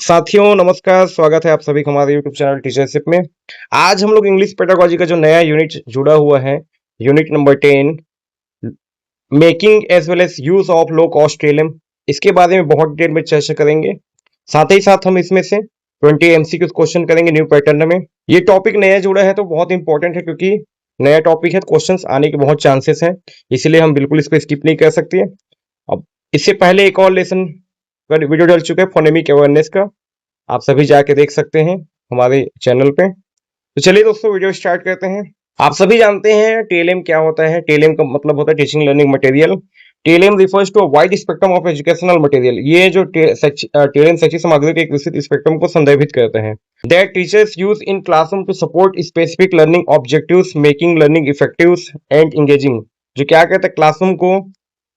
साथियों नमस्कार, स्वागत है आप सभी का हमारे यूट्यूब चैनल टीचरशिप में। आज हम लोग इंग्लिश पेडागोजी का जो नया यूनिट जुड़ा हुआ है, unit number 10, making as well as use of low cost TLM, इसके बारे में बहुत डिटेल में चर्चा करेंगे। साथ ही साथ हम इसमें से 20 एमसीक्यू क्वेश्चन करेंगे न्यू पैटर्न में। ये टॉपिक नया जुड़ा है तो बहुत इंपॉर्टेंट है, क्योंकि नया टॉपिक है तो क्वेश्चंस आने के बहुत चांसेस हैं, इसलिए हम बिल्कुल इसको स्किप नहीं कर सकते। अब इससे पहले एक और लेसन वीडियो डल चुका है फोनेमिक अवेयरनेस का, आप सभी जाके देख सकते हैं हमारे चैनल पे। तो चलिए दोस्तों वीडियो स्टार्ट करते हैं। आप सभी जानते हैं टीएलएम क्या होता है। टीएलएम का मतलब होता है teaching learning material. TLM refers to a wide spectrum of educational material. ये जो टीएलएम शैक्षिक सामग्री के एक विस्तृत स्पेक्ट्रम को संदर्भित करते हैं। That teachers use in classroom to support specific learning objectives, making learning effective and engaging. जो क्या कहते हैं, क्लासरूम को,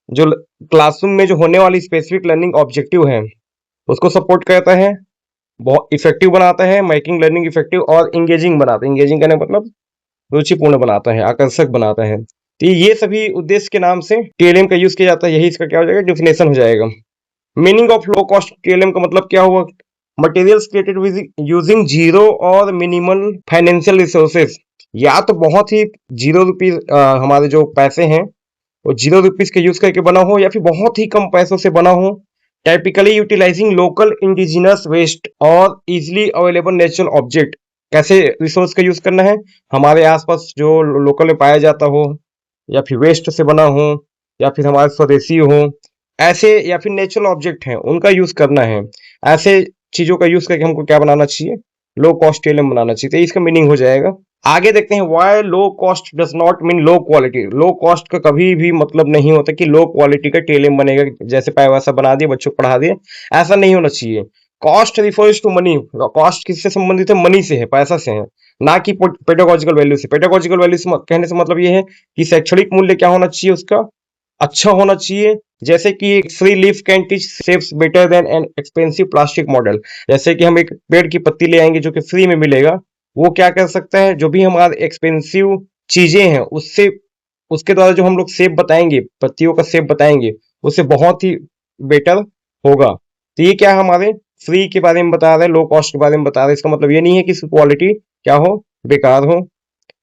जो क्लासरूम में जो होने वाली स्पेसिफिक लर्निंग ऑब्जेक्टिव है उसको सपोर्ट करता है, बहुत इफेक्टिव बनाता है, मेकिंग लर्निंग इफेक्टिव और इंगेजिंग बनाता है। इंगेजिंग करने का मतलब रुचिपूर्ण बनाता है, आकर्षक बनाता है। तो ये सभी उद्देश्य के नाम से टीएलएम का यूज किया जाता है। यही इसका क्या हो जाएगा, डिफिनेशन हो जाएगा। Meaning of low cost TLM का मतलब क्या हुआ, materials created with using zero और मिनिमल फाइनेंशियल रिसोर्सेज। या तो बहुत ही ₹0 हमारे जो पैसे हैं वो ₹0 के यूज करके बना हो, या फिर बहुत ही कम पैसों से बना हो। Typically utilising local indigenous waste और इजिली अवेलेबल नेचुरल ऑब्जेक्ट। कैसे रिसोर्स का यूज करना है, हमारे आसपास जो लोकल में पाया जाता हो, या फिर वेस्ट से बना हो, या फिर हमारे स्वदेशी हो, ऐसे या फिर नेचुरल ऑब्जेक्ट हैं उनका यूज करना है। ऐसे चीजों का यूज करके हमको क्या बनाना चाहिए, लो कॉस्ट टेलम बनाना चाहिए। तो इसका मीनिंग हो जाएगा। आगे देखते हैं, why low cost does not mean low quality. Low cost का कभी भी मतलब नहीं होता कि लो क्वालिटी का टेलम बनेगा, जैसे पाया वैसा बना दिए, बच्चों को पढ़ा दिए, ऐसा नहीं होना चाहिए। Cost refers to money. Cost किससे संबंधित है, मनी से है, पैसा से है, ना कि पेडागोजिकल वैल्यू से। पेडागोजिकल वैल्यू से कहने से मतलब ये है कि शैक्षणिक मूल्य क्या होना चाहिए, उसका अच्छा होना चाहिए। जैसे कि एक free leaf can teach saves better than an expensive plastic model. जैसे कि हम एक पेड़ की पत्ती ले आएंगे जो कि फ्री में मिलेगा, वो क्या कर सकता है, जो भी हमारे एक्सपेंसिव चीजें हैं उससे, उसके द्वारा जो हम लोग सेब बताएंगे, पत्तियों का सेब बताएंगे, उससे बहुत ही बेटर होगा। तो ये क्या हमारे फ्री के बारे में बता रहे हैं, लो कॉस्ट के बारे में बता रहे हैं। इसका मतलब ये नहीं है कि इसकी क्वालिटी क्या हो, बेकार हो।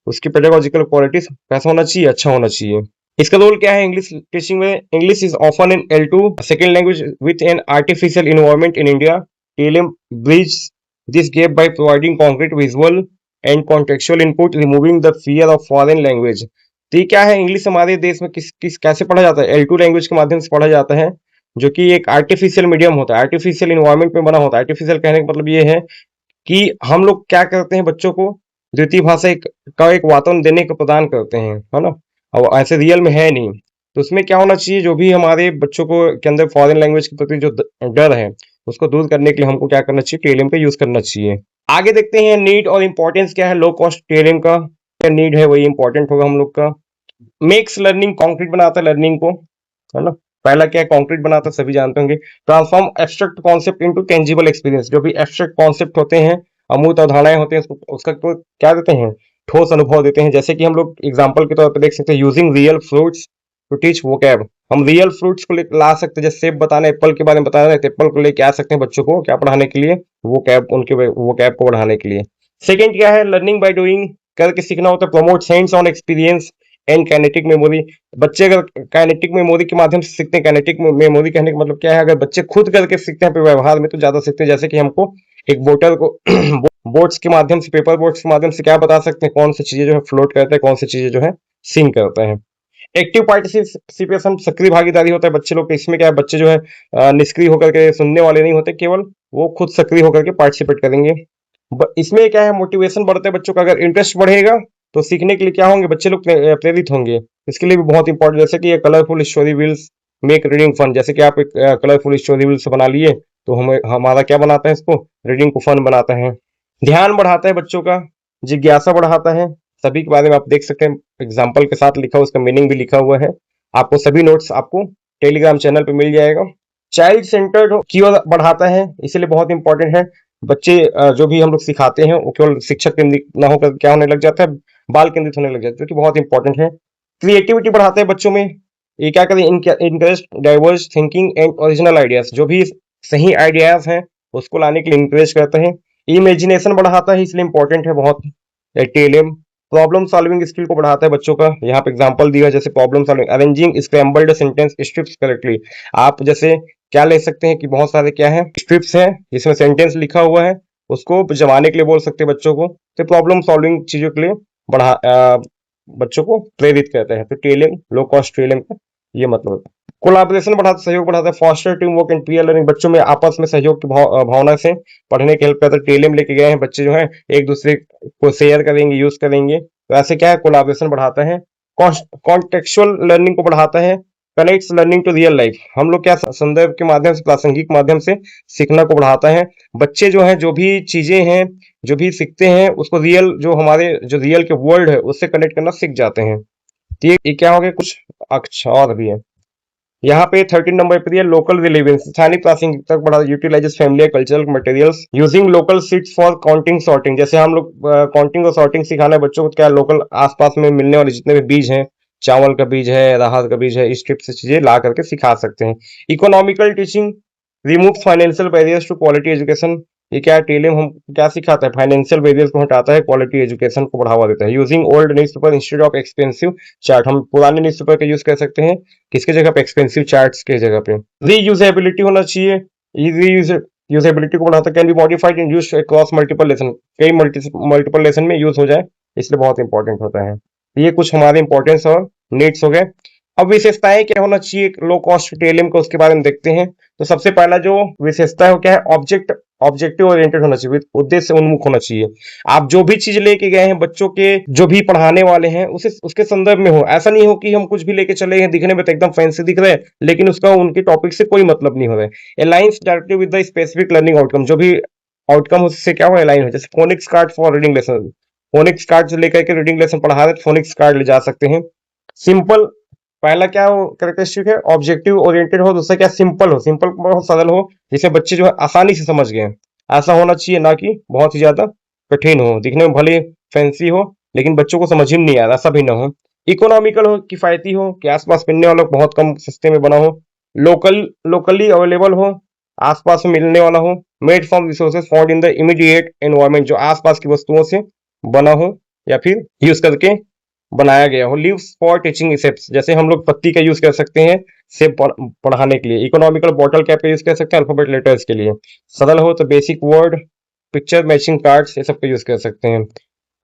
उसकी पेडागोजिकल क्वालिटी कैसा होना चाहिए, अच्छा होना चाहिए। इसका रोल क्या है इंग्लिश टीचिंग में। English is often in L2 second language with an artificial environment in India. TLM bridge this gap by providing concrete visual and contextual input, removing the fear of foreign language. तो ये क्या है, English हमारे देश में किस कैसे पढ़ा जाता है, L2 लैंग्वेज के माध्यम से पढ़ा जाता है, जो कि एक आर्टिफिशियल मीडियम होता है, आर्टिफिशियल इन्वायरमेंट में बना होता है। आर्टिफिशियल कहने का मतलब ये है कि हम लोग क्या करते हैं, बच्चों को द्वितीय भाषा का एक वातावरण देने को प्रदान करते हैं, है ना। और ऐसे रियल में है नहीं। तो उसमें क्या होना चाहिए, जो भी हमारे बच्चों को के अंदर फॉरेन लैंग्वेज के प्रति जो डर है उसको दूर करने के लिए हमको क्या करना चाहिए, टीएलएम का यूज करना चाहिए। आगे देखते हैं नीड और इंपॉर्टेंस क्या है लो कॉस्ट टीएलएम का। क्या नीड है वही इंपॉर्टेंट होगा हम लोग का। मेक्स लर्निंग, कॉन्क्रीट बनाता है लर्निंग को, है ना। पहला क्या है, कॉन्क्रीट बनाता है, सभी जानते होंगे। Transform abstract concept into tangible experience. जो भी एब्स्ट्रैक्ट कॉन्सेप्ट होते हैं, अमूर्त अवधारणाएं होते हैं, उसका तो क्या देते हैं, ठोस अनुभव देते हैं। जैसे कि हम लोग एग्जांपल के तौर पर देख सकते हैं, using real fruits to teach vocab. हम रियल फ्रूट्स को ला सकते हैं, जैसे सेब बताना, एप्पल के बारे में बताना है तो एप्पल को लेके आ सकते हैं बच्चों को क्या पढ़ाने के लिए, वोकैब, उनके वोकैब को बढ़ाने के लिए। सेकेंड क्या है, लर्निंग बाय डूइंग, करके सीखना होता है। Promote hands on experience and kinetic memory. बच्चे अगर काइनेटिक मेमोरी के माध्यम से सीखते हैं, काइनेटिक मेमोरी कहने का मतलब क्या है, अगर बच्चे खुद करके सीखते हैं व्यवहार में तो ज्यादा सीखते हैं। जैसे कि हमको एक बोतल को बोट्स के माध्यम से, पेपर बोट्स के माध्यम से क्या बता सकते हैं, कौन सी चीजें जो है फ्लोट करते हैं, कौन सी चीजें जो है सिंक करते हैं। एक्टिव पार्टिसिपेशन, सक्रिय भागीदारी होता है बच्चे लोग के। इसमें क्या है, बच्चे जो है निष्क्रिय होकर के सुनने वाले नहीं होते, केवल वो खुद सक्रिय होकर के पार्टिसिपेट करेंगे। इसमें क्या है, मोटिवेशन बढ़ता है बच्चों का। अगर इंटरेस्ट बढ़ेगा तो सीखने के लिए क्या होंगे, बच्चे लोग प्रेरित होंगे। इसके लिए भी बहुत इंपॉर्टेंट, जैसे कि ये colourful story wills make reading fun. जैसे कि आप एक कलरफुल स्टोरी विल्स बना लिए तो हमें हमारा क्या बनाता है, इसको रीडिंग को फन बनाता है। ध्यान बढ़ाता है बच्चों का, जिज्ञासा बढ़ाता है। सभी के बारे में आप देख सकते हैं, एग्जाम्पल के साथ लिखा हुआ, उसका मीनिंग भी लिखा हुआ है। आपको सभी नोट्स आपको टेलीग्राम चैनल पे मिल जाएगा। चाइल्ड सेंटर्ड की ओर बढ़ाता है, इसलिए बहुत इंपॉर्टेंट है। बच्चे जो भी हम लोग सिखाते हैं वो केवल शिक्षक केंद्रित ना होकर क्या होने लग जाता है, बाल केंद्रित होने लग जाता है, जो कि बहुत इंपॉर्टेंट है। क्रिएटिविटी बढ़ाते हैं बच्चों में। ये क्या करें, encourage diverse thinking and original ideas. जो भी सही आइडियाज हैं उसको लाने के लिए इंकरेज करते हैं। इमेजिनेशन बढ़ाता है, इसलिए इंपॉर्टेंट है बहुत टीएलएम। प्रॉब्लम सॉल्विंग स्किल को बढ़ाता है बच्चों का, यहाँ पे एग्जांपल दिया है जैसे problem solving, arranging scrambled sentence strips correctly. आप जैसे क्या ले सकते हैं कि बहुत सारे क्या है स्ट्रिप्स हैं जिसमें सेंटेंस लिखा हुआ है, उसको जमाने के लिए बोल सकते हैं बच्चों को। तो प्रॉब्लम सॉल्विंग चीजों के लिए बच्चों को प्रेरित करते हैं। तो टीएलएम लो कॉस्ट टीएलएम का ये मतलब है। कोलैबोरेशन बढ़ाता, सहयोग बढ़ाता है, foster team work and peer learning, बच्चों में आपस में सहयोग की भावना से पढ़ने की हेल्प करता है। टीएलएम लेके गए हैं बच्चे जो है एक दूसरे को शेयर करेंगे, यूज करेंगे, तो ऐसे क्या है कोलैबोरेशन बढ़ाता है। कॉन्टेक्चुअल लर्निंग को बढ़ाता है, connects learning to real life, हम लोग क्या संदर्भ के माध्यम से, प्रासंगिक माध्यम से सीखना को बढ़ाता है। बच्चे जो है जो भी चीजें हैं जो भी सीखते हैं उसको रियल जो हमारे जो रियल के वर्ल्ड है उससे कनेक्ट करना सीख जाते हैं। तो ये क्या हो गया, कुछ अक्षर और भी है यहाँ पे 13 नंबर पे दिया लोकल रिलेवेंस, स्थानीय प्रासंगिकता को बढ़ाता, utilises family cultural materials using local seeds for counting sorting, जैसे हम लोग काउंटिंग और सॉर्टिंग सिखाना है बच्चों को, क्या लोकल आसपास में मिलने वाले जितने भी बीज हैं, चावल का बीज है, राहत का बीज है, इस टाइप से चीजें ला करके सिखा सकते हैं। Economical teaching remove financial barriers to quality education, ये क्या है टीएलएम हम क्या सिखाता है, फाइनेंशियल बैरियर्स को हटाता है, क्वालिटी एजुकेशन को बढ़ावा देता है। Using old newspaper instead of expensive chart, हम पुराने न्यूज़पेपर का यूज कर सकते हैं किसके जगह पे, एक्सपेंसिव चार्ट्स के जगह पे। रीयूजेबिलिटी होना चाहिए, यूजेबिलिटी को बढ़ाता है, can be modified and used across multiple lesson, कई मल्टीपल लेसन में यूज हो जाए, इसलिए बहुत इंपॉर्टेंट होता है। ये कुछ हमारे इंपॉर्टेंस और नीड्स हो गए। अब विशेषताएं क्या होना चाहिए लो कॉस्ट टीएलएम को, उसके बारे में देखते हैं। तो सबसे पहला जो विशेषता है वो क्या है, ऑब्जेक्टिव ओरिएंटेड होना चाहिए, उद्देश्य उन्मुख होना चाहिए। आप जो भी चीज लेके गए हैं बच्चों के जो भी पढ़ाने वाले हैं उसे उसके संदर्भ में हो, ऐसा नहीं हो कि हम कुछ भी लेके चले हैं दिखने में तो एकदम फैंसी दिख रहे हैं लेकिन उसका उनके टॉपिक से कोई मतलब नहीं हो रहा है। Aligns directly with the specific learning outcome, जो भी आउटकम उससे क्या हो अलाइन हो, जैसे phonics card for reading lesson, phonics card से लेकर के रीडिंग लेसन पढ़ा रहे फोनिक्स कार्ड ले जा सकते हैं। सिंपल, पहला क्या हो कैरेक्टरिस्टिक है ऑब्जेक्टिव ओरिएंटेड हो, दूसरा क्या सिंपल हो, सिंपल बहुत सरल हो जिसे बच्चे जो है आसानी से समझ गए, ऐसा होना चाहिए, ना कि बहुत ही ज्यादा कठिन हो, दिखने में भले फैंसी हो लेकिन बच्चों को समझ ही नहीं आ रहा, ऐसा भी ना हो। इकोनॉमिकल हो, किफायती हो कि आसपास मिलने वाला बहुत कम सस्ते में बना हो। लोकली अवेलेबल हो, आसपास में मिलने वाला हो। Made from resources found in the immediate environment, जो आसपास की वस्तुओं से बना हो या फिर यूज करके बनाया गया हो। लीव्स फॉर टीचिंग इफेक्ट्स, जैसे हम लोग पत्ती का यूज कर सकते हैं से पढ़ाने के लिए। इकोनॉमिकल बॉटल कैप का यूज कर सकते हैं अल्फाबेट लेटर्स के लिए। सरल हो तो basic word picture matching cards ये सब का यूज कर सकते हैं।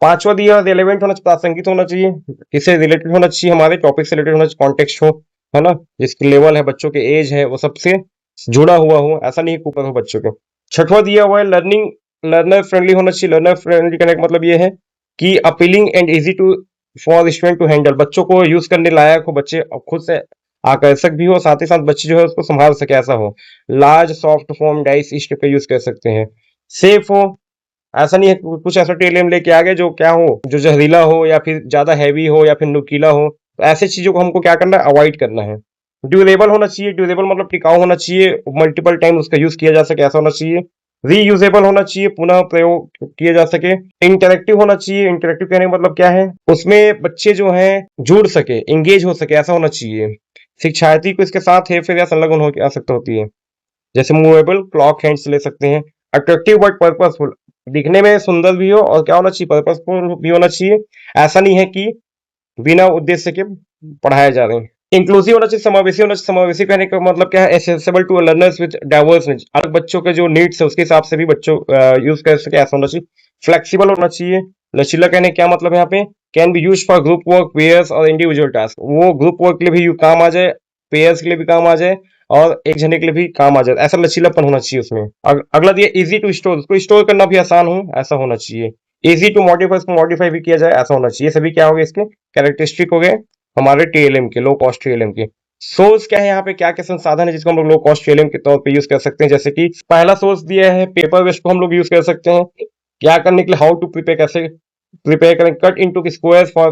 पांचवा दिया रिलेवेंट होना चाहिए, प्रासंगिक होना चाहिए, किससे रिलेटेड होना चाहिए, हमारे टॉपिक से रिलेटेड होना चाहिए, कॉन्टेक्स्ट हो, है ना, जिसकी लेवल है बच्चों के एज है वो सबसे जुड़ा हुआ हो, ऐसा नहीं ऊपर हो बच्चों के। छठवां दिया हुआ है लर्नर फ्रेंडली होना चाहिए। लर्नर फ्रेंडली करने का मतलब ये है कि appealing and easy to for student to handle, बच्चों को यूज करने लायक हो, बच्चे खुद से आकर्षक भी हो, साथ ही साथ बच्चे जो है उसको संभाल सके ऐसा हो। लार्ज सॉफ्ट फॉर्म डाइस इस टाइप का यूज कर सकते हैं। सेफ हो, ऐसा नहीं है कुछ ऐसा टेलियम लेके आ गए जो क्या हो, जो जहरीला हो या फिर ज्यादा हैवी हो या फिर नुकीला हो, तो ऐसे चीजों को हमको क्या करना है, अवॉइड करना है। ड्यूरेबल होना चाहिए, ड्यूरेबल मतलब टिकाऊ होना चाहिए, मल्टीपल टाइम उसका यूज किया जा सके ऐसा होना चाहिए। रीयूजेबल होना चाहिए, पुनः प्रयोग किया जा सके। इंटरेक्टिव होना चाहिए, इंटरेक्टिव कहने का मतलब क्या है, उसमें बच्चे जो हैं जुड़ सके, एंगेज हो सके ऐसा होना चाहिए। शिक्षार्थी को इसके साथ है फिर या संलग्न हो सकता होती है, जैसे मूवेबल क्लॉक हैंड्स ले सकते हैं। अट्रैक्टिव बट पर्पसफुल, दिखने में सुंदर भी हो और क्या होना चाहिए, पर्पसफुल भी होना चाहिए, ऐसा नहीं है कि बिना उद्देश्य के पढ़ाए जा रहे हैं। इंक्लूसिव होना चाहिए, समावेशी होना चाहिए। समावेशी कहने का मतलब क्या है, accessible to learners with diverse needs, अलग बच्चों के जो नीड्स है उसके हिसाब से भी बच्चों यूज कर सके ऐसा होना चाहिए। फ्लेक्सिबल होना चाहिए, लचीला कहने का क्या मतलब है यहाँ पे, can be use for group work, pairs और इंडिविजुअल टास्क, वो ग्रुप वर्क के लिए भी काम आ जाए, पेयर्स के लिए भी काम आ जाए और एक जने के लिए भी काम आ जाए, ऐसा लचीलापन होना चाहिए उसमें। अगला दिया इजी टू स्टोर, उसको स्टोर करना भी आसान हो ऐसा होना चाहिए। इजी टू मॉडिफाई, उसको मॉडिफाई भी किया जाए ऐसा होना चाहिए। सभी क्या हो गए इसके कैरेक्टरिस्टिक हो गए हमारे टीएलएम के, लो कॉस्ट टीएलएम के। सोर्स क्या है यहाँ पे, क्या क्या संसाधन है जिसको हम लोग लो कॉस्ट टीएलएम के तौर पे यूज कर सकते हैं, जैसे कि पहला सोर्स दिया है पेपर वेस्ट को हम लोग यूज कर सकते हैं क्या करने के लिए, हाउ टू प्रिपेयर, कैसे प्रिपेयर करें। Cut into squares for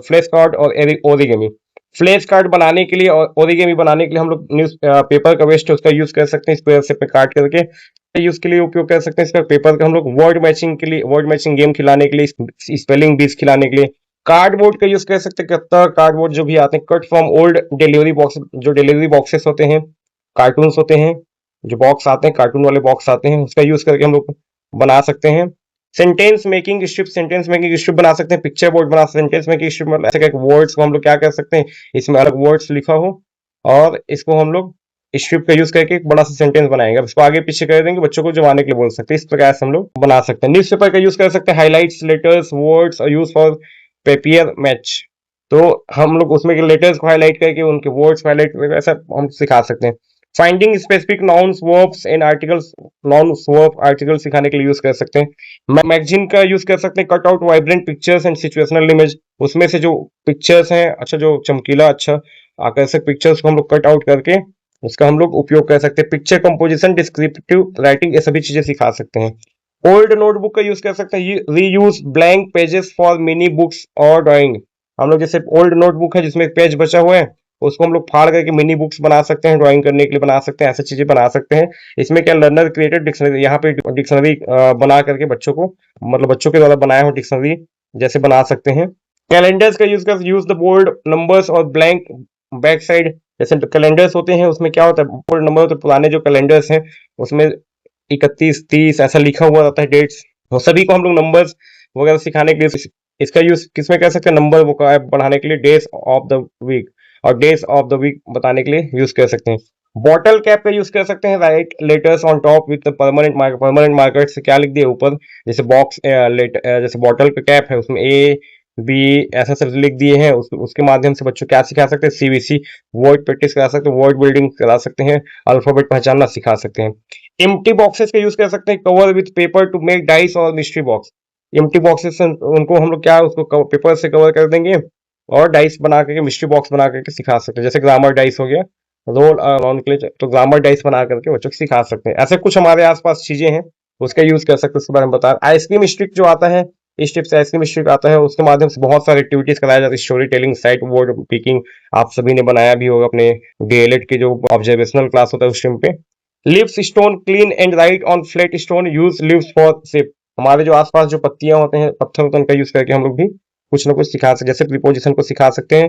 flash card और ओरिगेमी, फ्लैश कार्ड बनाने के लिए और ओरिगेमी बनाने के लिए हम लोग न्यूज पेपर का वेस्ट है उसका यूज कर सकते हैं, स्क्वायर शेप में काट करके यूज के लिए उपयोग कर सकते हैं। इसका पेपर का हम लोग वर्ड मैचिंग के लिए, वर्ड मैचिंग गेम खिलाने के लिए, स्पेलिंग बीज खिलाने के लिए। कार्डबोर्ड का यूज कर सकते हैं, कत्ता कार्डबोर्ड जो भी आते हैं, cut from old delivery box, जो डिलीवरी बॉक्सेस होते हैं, कार्टून्स होते हैं, जो बॉक्स आते हैं, कार्टून वाले बॉक्स आते हैं, उसका यूज करके हम लोग बना सकते हैं। Sentence making strip, sentence making strip बना सकते हैं। पिक्चर बोर्ड बना, सेंटेंस मेकिंग स्ट्रिप मतलब ऐसे वर्ड्स को हम लोग क्या कर सकते हैं, इसमें अलग वर्ड्स लिखा हो और इसको हम लोग स्ट्रिप का यूज करके एक बड़ा सा सेंटेंस बनाएंगे। अब इसको आगे पीछे कर देंगे, बच्चों को जमाने के लिए बोल सकते हैं। इस प्रकार से हम लोग बना सकते हैं। न्यूज़पेपर का यूज कर सकते हैं। हाइलाइट्स, लेटर्स, वर्ड्स और यूज फॉर पेपियर मैच। तो हम लोग उसमें लेटर्स को हाईलाइट करके उनके वर्ड्स को हाईलाइट करके ऐसा हम सिखा सकते हैं। Finding specific nouns, verbs and articles, nouns verb article सिखाने के लिए यूज कर सकते हैं। मैगजीन का यूज कर सकते हैं। Cut out vibrant pictures and situational image, उसमें से जो पिक्चर्स हैं, अच्छा जो चमकीला अच्छा आकर्षक पिक्चर्स को हम लोग कट आउट करके उसका हम लोग उपयोग कर सकते हैं। पिक्चर कंपोजिशन, डिस्क्रिप्टिव राइटिंग, ये सभी चीजें सिखा सकते हैं। ओल्ड नोटबुक का यूज कर सकते हैं। Reuse blank pages for mini books और ड्राइंग, हम लोग जैसे ओल्ड नोटबुक है जिसमें एक पेज बचा हुआ है, उसको हम लोग फाड़ करके मिनी बुक्स बना सकते हैं, ड्राइंग करने के लिए बना सकते हैं, ऐसी चीजें बना सकते हैं। इसमें क्या लर्नर क्रिएटेड डिक्शनरी, यहाँ पे डिक्शनरी बना करके बच्चों को, मतलब बच्चों के द्वारा बनाया हुआ डिक्शनरी जैसे बना सकते हैं। कैलेंडर्स का यूज द बोल्ड नंबर्स और ब्लैंक बैक साइड, जैसे कैलेंडर्स होते हैं उसमें क्या होता है, बोल्ड नंबर होते हैं, पुराने जो कैलेंडर्स हैं उसमें 31, 30 ऐसा लिखा हुआ रहता है डेट्स, वो सभी को हम लोग नंबर्स वगैरह सिखाने के लिए इसका यूज किसमें कर सकते हैं, नंबर वो बढ़ाने के लिए, डेज ऑफ द वीक और डेज ऑफ द वीक बताने के लिए यूज कर सकते हैं। बॉटल कैप का यूज कर सकते हैं। Write letters on top with permanent marker, permanent marker से क्या लिख दिया ऊपर, जैसे बॉक्स जैसे बॉटल का कैप है उसमें ए बी ऐसा सब लिख दिए हैं, उसके माध्यम से बच्चों क्या सिखा सकते हैं, सीबीसी वर्ड प्रैक्टिस करा सकते हैं, वर्ड बिल्डिंग करा सकते हैं, अल्फाबेट पहचानना सिखा सकते हैं। एम्प्टी बॉक्सेस का यूज कर सकते हैं। Cover with paper two make dice और मिस्ट्री बॉक्स, एम्प्टी बॉक्सेस उनको हम लोग क्या उसको पेपर से कवर कर देंगे और डाइस बना करके, मिस्ट्री बॉक्स बना करके सिखा सकते हैं। जैसे ग्रामर डाइस हो गया, रोल ऑन के लिए, तो ग्रामर डाइस बना करके बच्चों को सिखा सकते हैं। ऐसे कुछ हमारे आसपास चीजें हैं, उसका यूज कर सकते हैं, उसके बारे में बता। आइसक्रीम स्टिक जो आता है, इस टिप से आइसक्रीम स्टिक आता है, उसके माध्यम से बहुत सारी एक्टिविटीज कराया जाती है। Story telling, site word picking, आप सभी ने बनाया भी होगा अपने डीएलएड के जो ऑब्जर्वेशनल क्लास होता है उस टाइम पे। Leaves stone clean and write on flat stone, use leaves for shape, हमारे जो आसपास जो पत्तियां होते हैं, पत्थर होते हैं, उनका यूज करके हम लोग भी कुछ ना कुछ सिखा सकते, जैसे प्रीपोजिशन को सिखा सकते हैं,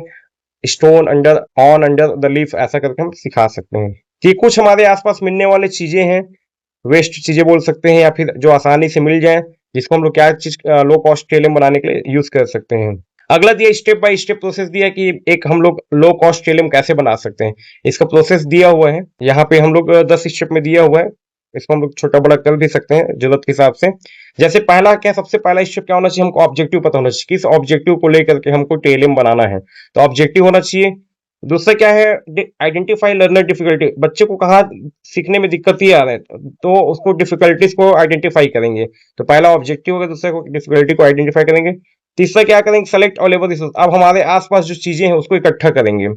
stone under, on under the leaf, ऐसा करके हम सिखा सकते हैं। ये कुछ हमारे आसपास मिलने वाली चीजें हैं, वेस्ट चीजें बोल सकते हैं, या फिर जो आसानी से मिल जाए, जिसको हम लोग क्या चीज लो कॉस्ट टेलम बनाने के लिए यूज कर सकते हैं। अगला दिया स्टेप बाय स्टेप प्रोसेस दिया कि एक हम लोग लो कॉस्ट टेलम कैसे बना सकते हैं, इसका प्रोसेस दिया हुआ है यहाँ पे, हम लोग 10 स्टेप में दिया हुआ है, इसको हम लोग छोटा बड़ा कर भी सकते हैं जरूरत के हिसाब से। जैसे पहला क्या, सबसे पहला स्टेप क्या होना चाहिए, हमको ऑब्जेक्टिव पता होना चाहिए, किस ऑब्जेक्टिव को लेकर के हमको टेलम बनाना है, तो ऑब्जेक्टिव होना चाहिए। दूसरा क्या है, आइडेंटिफाई लर्नर डिफिकल्टी, बच्चे को कहाँ सीखने में दिक्कत ही आ रहा है तो उसको डिफिकल्टीज को आइडेंटिफाई करेंगे, तो पहला ऑब्जेक्टिव होगा, दूसरा को डिफिकल्टी को आइडेंटिफाई करेंगे। तीसरा क्या करेंगे, सेलेक्ट अवेलेबल रिसोर्स, अब हमारे आसपास जो चीजें हैं उसको इकट्ठा करेंगे।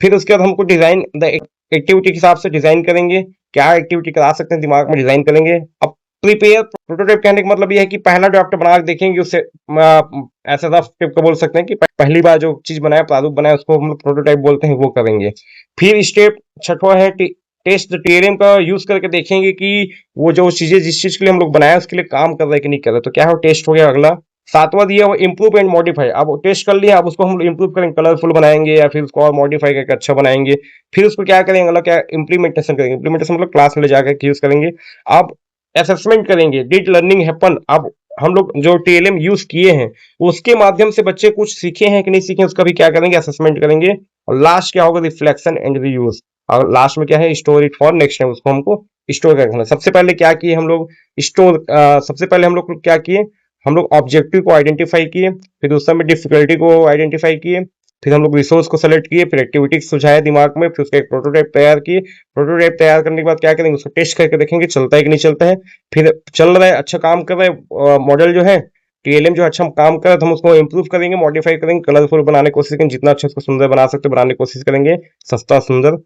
फिर उसके बाद हमको डिजाइन द एक्टिविटी के हिसाब से डिजाइन करेंगे, क्या एक्टिविटी करा सकते हैं दिमाग में डिजाइन करेंगे। अब प्रिपेयर प्रोटोटाइप कहने का मतलब यह है कि पहला ड्राफ्ट बना के देखेंगे, उससे ऐसा रफ टाइप का बोल सकते हैं कि पहली बार जो चीज बनाया, प्रारूप बनाया, उसको हम लोग प्रोटोटाइप बोलते हैं, वो करेंगे। फिर स्टेप छठवां है टेस्ट द टीएरएम का यूज करके देखेंगे कि वो जो चीजें जिस चीज के लिए हम लोग बनाया उसके लिए काम कर रहा है कि नहीं कर रहा, तो क्या है टेस्ट हो गया। अगला सातवां दिया वो इम्प्रूव एंड मॉडिफाई, अब टेस्ट कर लिया, अब उसको हम इम्प्रूव करेंगे, कलरफुल बनाएंगे या फिर उसको और मॉडिफाई करके अच्छा बनाएंगे। फिर उसको क्या करेंगे, अगला क्या इम्प्लीमेंटेशन करेंगे, इम्प्लीमेंटेशन मतलब क्लास में ले जाकर यूज करेंगे। अब असेसमेंट करेंगे, डिड लर्निंग हैपन, अब हम लोग जो टीएलएम यूज किए हैं उसके माध्यम से बच्चे कुछ सीखे हैं कि नहीं सीखे, उसका भी क्या करेंगे, असेसमेंट करेंगे। और लास्ट क्या होगा, रिफ्लेक्शन एंड रीयूज, और लास्ट में क्या है, store it for next time, उसको हमको स्टोर करना। सबसे पहले क्या किए हम लोग, स्टोर सबसे पहले हम लोग क्या किए, हम लोग ऑब्जेक्टिव को आइडेंटिफाई किए, फिर उस समय डिफिकल्टी को आइडेंटिफाई किए, फिर हम लोग रिसोर्स को सेलेक्ट किए, फिर एक्टिविटी सुझाया दिमाग में, फिर उसका एक प्रोटोटाइप तैयार किए। प्रोटोटाइप तैयार करने के बाद क्या करेंगे, उसको टेस्ट करके देखेंगे चलता है कि नहीं चलता है। फिर चल रहा है, अच्छा काम कर रहा है मॉडल जो है, टीएलएम जो अच्छा काम कर रहा है, तो हम उसको इम्प्रूव करेंगे, मॉडिफाई करेंगे, कलरफुल बनाने की कोशिश करेंगे, जितना अच्छा उसको सुंदर बना सकते बनाने की कोशिश करेंगे, सस्ता सुंदर।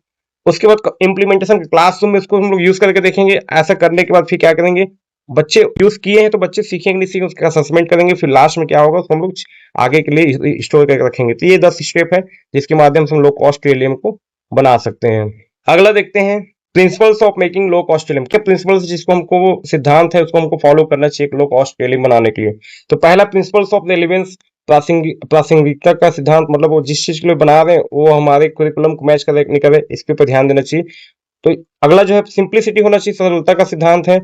उसके बाद इम्प्लीमेंटेशन क्लासरूम में इसको हम लोग यूज करके देखेंगे। ऐसा करने के बाद फिर क्या करेंगे, बच्चे यूज किए हैं तो बच्चे सीखेंगे नहीं सीखेंगे, उसका असेसमेंट करेंगे, फिर लास्ट में क्या होगा उसको हम लोग आगे के लिए स्टोर करके रखेंगे। तो ये 10 स्टेप है जिसके माध्यम से हम लो कॉस्ट टेलियम को बना सकते हैं। अगला देखते हैं principles of making low cost TLM, क्या प्रिंसिपल्स जिसको हमको सिद्धांत है उसको हमको फॉलो करना चाहिए लो कॉस्ट टेलियम बनाने के लिए। तो पहला प्रिंसिपल्स ऑफ रेलेवेंस, प्रासंगिकता का सिद्धांत, मतलब वो जिस चीज के लिए बना रहे हैं वो हमारे कुरिकुलम को मैच करे नहीं करे, इसके ऊपर ध्यान देना चाहिए। तो अगला जो है सिंप्लिसिटी होना चाहिए, सरलता का सिद्धांत है।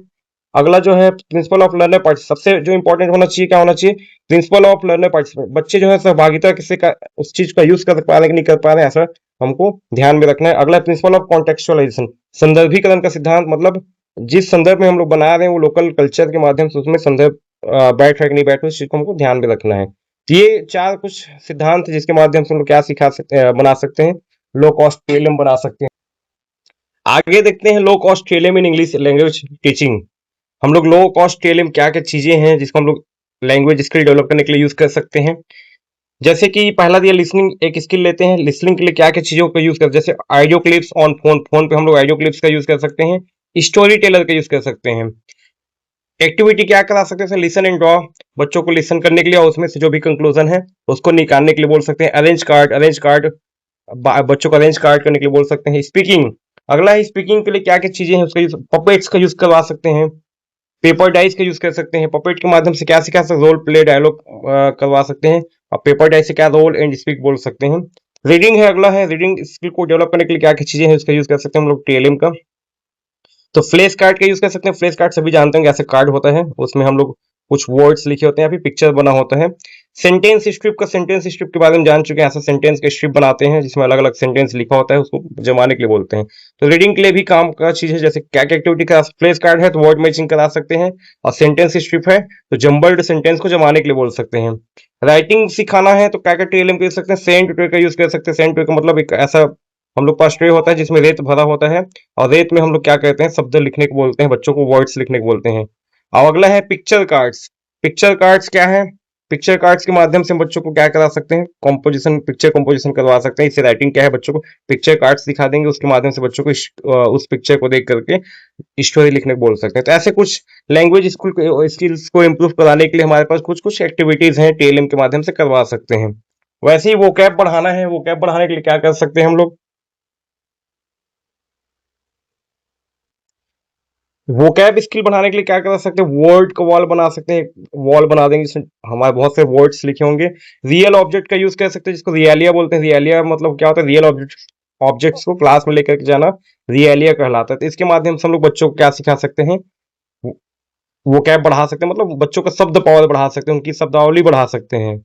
अगला जो है प्रिंसिपल ऑफ लर्नर पार्टिसिपेट, सबसे जो इंपॉर्टेंट होना चाहिए क्या होना चाहिए, प्रिंसिपल ऑफ लर्नर पार्टिसिपेट, बच्चे जो है सहभागिता किसी का उस चीज का यूज कर पा रहे हैं कि नहीं कर पा रहे हैं, ऐसा हमको ध्यान में रखना है। अगला प्रिंसिपल ऑफ कॉन्टेक्चुअलाइजेशन, संदर्भीकरण का सिद्धांत, मतलब जिस संदर्भ में हम लोग बना रहे हैं वो लोकल कल्चर के माध्यम से उसमें संदर्भ बैठ रहा है कि नहीं बैठ रहा है, इस चीज को हमको ध्यान में रखना है। तो ये चार कुछ सिद्धांत है जिसके माध्यम से हम लोग क्या सिखा सकते बना सकते हैं, लो कॉस्ट टेलम बना सकते हैं। आगे देखते हैं low cost tell them in English language teaching. हम लोग लो कॉस्ट टेलम क्या क्या चीजें हैं जिसको हम लोग लैंग्वेज स्किल डेवलप करने के लिए यूज कर सकते हैं। जैसे कि पहला दिया लिसनिंग, एक स्किल लेते हैं, लिसनिंग के लिए क्या क्या चीजों का यूज कर, जैसे audio clips on phone, phone पे हम लोग ऑडियो क्लिप्स का यूज कर सकते हैं, स्टोरी टेलर का यूज कर सकते हैं। एक्टिविटी क्या करा सकते हैं, लिसन एंड ड्रॉ, बच्चों को लिसन करने के लिए और उसमें से जो भी कंक्लूजन है उसको निकालने के लिए बोल सकते हैं। अरेंज कार्ड, बच्चों को अरेंज कार्ड करने के लिए बोल सकते हैं। स्पीकिंग, अगला है स्पीकिंग के लिए क्या क्या चीजें हैं उसका यूज, पपेट्स का यूज करवा सकते हैं, पेपर डाइस का यूज कर सकते हैं, पपेट के माध्यम से क्या सिखा सकते, रोल प्ले डायलॉग करवा सकते हैं, और पेपर डाइस से क्या रोल एंड स्पीक बोल सकते हैं। रीडिंग है, अगला है रीडिंग स्किल को डेवलप करने के लिए क्या क्या चीजें हैं उसका यूज कर सकते हैं हम लोग टीएलएम का। तो फ्लैश कार्ड का यूज कर सकते हैं, फ्लैश कार्ड सभी जानते हैं ऐसे कार्ड होता है, उसमें हम लोग कुछ वर्ड्स लिखे होते हैं या फिर पिक्चर बना होता है। सेंटेंस स्ट्रिप का, सेंटेंस स्ट्रिप के बारे में जान चुके हैं, ऐसा सेंटेंस का स्ट्रिप बनाते हैं जिसमें अलग अलग सेंटेंस लिखा होता है, उसको जमाने के लिए बोलते हैं। तो रीडिंग के लिए भी काम का चीज है, जैसे क्या क्या एक्टिविटी का, फ्लैश कार्ड है तो वर्ड मैचिंग करा सकते हैं, और सेंटेंस स्ट्रिप है तो जम्बल्ड सेंटेंस को जमाने के लिए बोल सकते हैं। राइटिंग सिखाना है तो क्या क्या टीएलएम कर सकते हैं, सेंट ट्रे का यूज कर सकते हैं। सेंट ट्रे का मतलब एक ऐसा हम लोग पास ट्रे होता है जिसमें रेत भरा होता है, और रेत में हम लोग क्या कहते हैं, शब्द लिखने को बोलते हैं, बच्चों को वर्ड्स लिखने को बोलते हैं। और अगला है पिक्चर कार्ड्स। पिक्चर कार्ड्स क्या है, पिक्चर कार्ड्स के माध्यम से हम बच्चों को क्या करा सकते हैं, कॉम्पोजिशन, पिक्चर कॉम्पोजिशन करवा सकते हैं। इससे राइटिंग क्या है, बच्चों को पिक्चर कार्ड्स दिखा देंगे, उसके माध्यम से बच्चों को उस पिक्चर को देख करके स्टोरी लिखने को बोल सकते हैं। तो ऐसे कुछ लैंग्वेज स्कूल स्किल्स को इम्प्रूव कराने के लिए हमारे पास कुछ कुछ एक्टिविटीज हैं टीएलएम के माध्यम से करवा सकते हैं। वैसे ही वोकैब बढ़ाना है, वोकैब बढ़ाने के लिए क्या कर सकते हैं हम लोग, वोकैब स्किल बढ़ाने के लिए क्या कर सकते हैं, वर्ड का वॉल बना सकते हैं, वॉल बना देंगे जिसमें हमारे बहुत से वर्ड्स लिखे होंगे। रियल ऑब्जेक्ट का यूज कर सकते हैं जिसको रियलिया बोलते हैं। रियलिया मतलब क्या होता है, रियल ऑब्जेक्ट, ऑब्जेक्ट्स को क्लास में लेकर के जाना रियलिया कहलाता है। तो इसके माध्यम से हम लोग बच्चों को क्या सिखा सकते हैं, वोकैब बढ़ा सकते हैं, मतलब बच्चों का शब्द पावर बढ़ा सकते हैं, उनकी शब्दावली बढ़ा सकते हैं।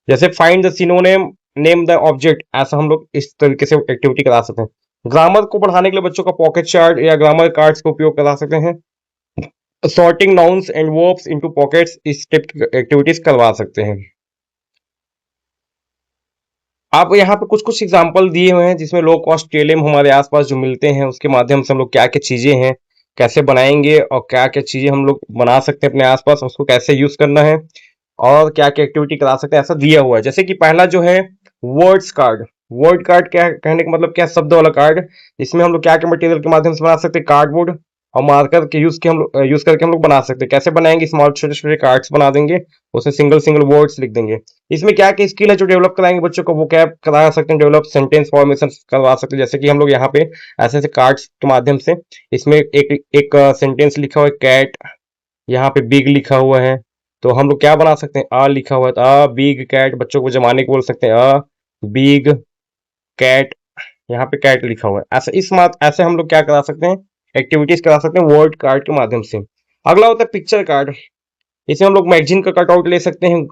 जैसे find the synonym, name the object, ऐसा हम लोग इस तरीके से एक्टिविटी करा सकते हैं। ग्रामर को बढ़ाने के लिए बच्चों का पॉकेट चार्ट या ग्रामर कार्ड्स का उपयोग करा सकते हैं। Sorting nouns and verbs into pockets, इस टाइप की एक्टिविटीज करवा सकते हैं। आप यहाँ पे कुछ कुछ एग्जांपल दिए हुए हैं जिसमें लो कॉस्ट टेलम हमारे आसपास जो मिलते हैं उसके माध्यम से हम लोग क्या क्या चीजें हैं कैसे बनाएंगे, और क्या क्या चीजें हम लोग बना सकते हैं अपने आसपास, उसको कैसे यूज करना है, और क्या क्या एक्टिविटी करा सकते हैं, ऐसा दिया हुआ है। जैसे कि पहला जो है वर्ड्स कार्ड, वर्ड कार्ड क्या कहने का मतलब क्या, शब्द वाला कार्ड। इसमें हम लोग क्या क्या मटेरियल के माध्यम से बना सकते हैं, कार्डबोर्ड और मार्कर के यूज करके हम लोग बना सकते हैं। कैसे बनाएंगे, स्मॉल छोटे छोटे कार्ड्स बना देंगे, उसमें सिंगल सिंगल वर्ड्स लिख देंगे। इसमें क्या क्या स्किल है जो डेवलप कराएंगे बच्चों को, वो क्या करा सकते हैं, डेवलप सेंटेंस फॉर्मेशन करवा सकते हैं। जैसे कि हम लोग यहाँ पे ऐसे ऐसे कार्ड्स के माध्यम से, इसमें एक एक सेंटेंस लिखा हुआ है कैट, यहाँ पे बिग लिखा हुआ है, तो हम लोग क्या बना सकते हैं, अ लिखा हुआ है तो अ बिग कैट, बच्चों को जमाने को बोल सकते हैं अ बिग कैट, यहाँ पे कैट लिखा हुआ है। ऐसे ऐसे हम लोग क्या करा सकते हैं, एक्टिविटीज करा सकते हैं वर्ड कार्ड के माध्यम से। अगला होता है पिक्चर कार्ड। इसे हम लोग मैगजीन का कटआउट ले सकते हैं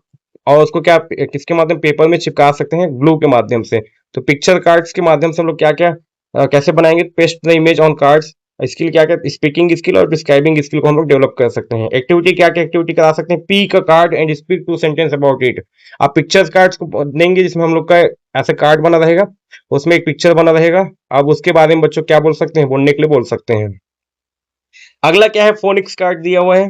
और उसको क्या किसके माध्यम, पेपर में चिपका सकते हैं ग्लू के माध्यम से। तो पिक्चर कार्ड्स के माध्यम से हम लोग क्या क्या कैसे बनाएंगे, paste the image on cards, skill क्या क्या, स्पीकिंग स्किल और डिस्क्राइबिंग स्किल को हम लोग डेवलप कर सकते हैं। एक्टिविटी क्या क्या एक्टिविटी करा सकते हैं, pick a card and speak two sentence about it. आप पिक्चर्स कार्ड्स को देंगे जिसमें हम लोग का ऐसे कार्ड बना रहेगा, उसमें एक पिक्चर बना रहेगा, अब उसके बारे में बच्चों क्या बोल सकते हैं, बोलने के लिए बोल सकते हैं। अगला क्या है, फोनिक्स कार्ड दिया हुआ है।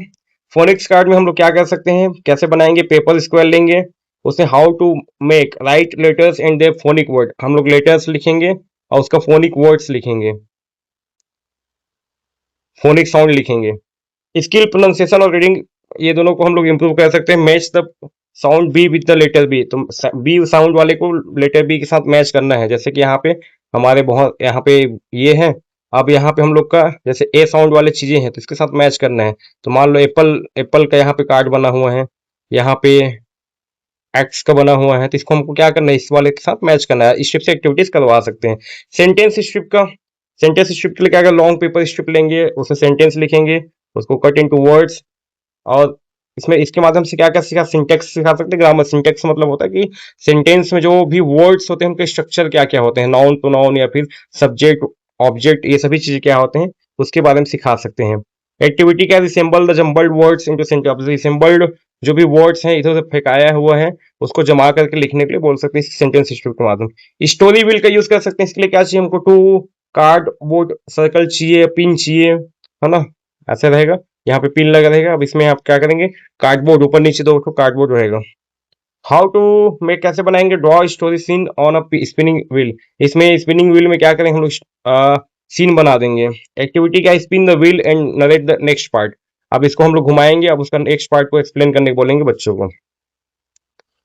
फोनिक्स कार्ड में हम लोग क्या कर सकते हैं, कैसे बनाएंगे, पेपर स्क्वायर लेंगे, उसमें how to make write letters and their phonic word, हम लोग लेटर्स लिखेंगे और उसका फोनिक वर्ड्स लिखेंगे, फोनिक साउंड लिखेंगे। स्किल प्रोनाउंसिएशन और रीडिंग, ये दोनों को हम लोग इंप्रूव कर सकते हैं। Match the sound B with the letter B, तो बी साउंड वाले को लेटर बी के साथ मैच करना है। जैसे कि यहाँ पे हमारे बहुत यहाँ पे ये है, अब यहाँ पे हम लोग का जैसे ए साउंड वाले चीजें हैं तो इसके साथ मैच करना है। तो मान लो एप्पल, एप्पल का यहाँ पे कार्ड बना हुआ है, यहाँ पे एक्स का बना हुआ है, तो इसको हमको क्या करना है, इस वाले के साथ मैच करना है। इस टाइप से एक्टिविटीज करवा सकते हैं। सेंटेंस स्ट्रिप का, सेंटेंस स्ट्रिप के लिए क्या करें, लॉन्ग पेपर स्ट्रिप लेंगे, उसमें सेंटेंस लिखेंगे, उसको कट इनटू वर्ड्स, और इसमें इसके माध्यम से क्या क्या सीखा, सिंटेक्स सिखा सकते हैं। ग्रामर सिंटेक्स मतलब होता है कि सेंटेंस में जो भी वर्ड्स होते हैं उनके स्ट्रक्चर क्या क्या होते हैं, नाउन प्रोनाउन या फिर सब्जेक्ट ऑब्जेक्ट, ये सभी चीजें क्या होते हैं उसके बारे में सिखा सकते हैं। एक्टिविटी क्या, reassemble the jumbled words into sentence. Reassembled जो भी वर्ड्स हैं इधर उधर फेंकाया हुआ है उसको जमा करके लिखने के लिए बोल सकते हैं सेंटेंस स्ट्रक्चर के माध्यम। स्टोरी विल का यूज कर सकते हैं, इसके लिए क्या चाहिए हमको, टू कार्डबोर्ड सर्कल चाहिए, पिन चाहिए, है ना, ऐसा रहेगा। यहाँ पे पिन लगा रहेगा। अब इसमें आप क्या करेंगे, कार्डबोर्ड ऊपर नीचे दो कार्डबोर्ड रहेगा। हाउ टू मेक, कैसे बनाएंगे, draw story scene on a spinning wheel. इसमें स्पिनिंग व्हील में क्या करेंगे हम लोग, सीन बना देंगे। एक्टिविटी क्या, spin the wheel and narrate the next part. अब इसको हम लोग घुमाएंगे, अब उसका नेक्स्ट पार्ट को एक्सप्लेन करने को बोलेंगे बच्चों को।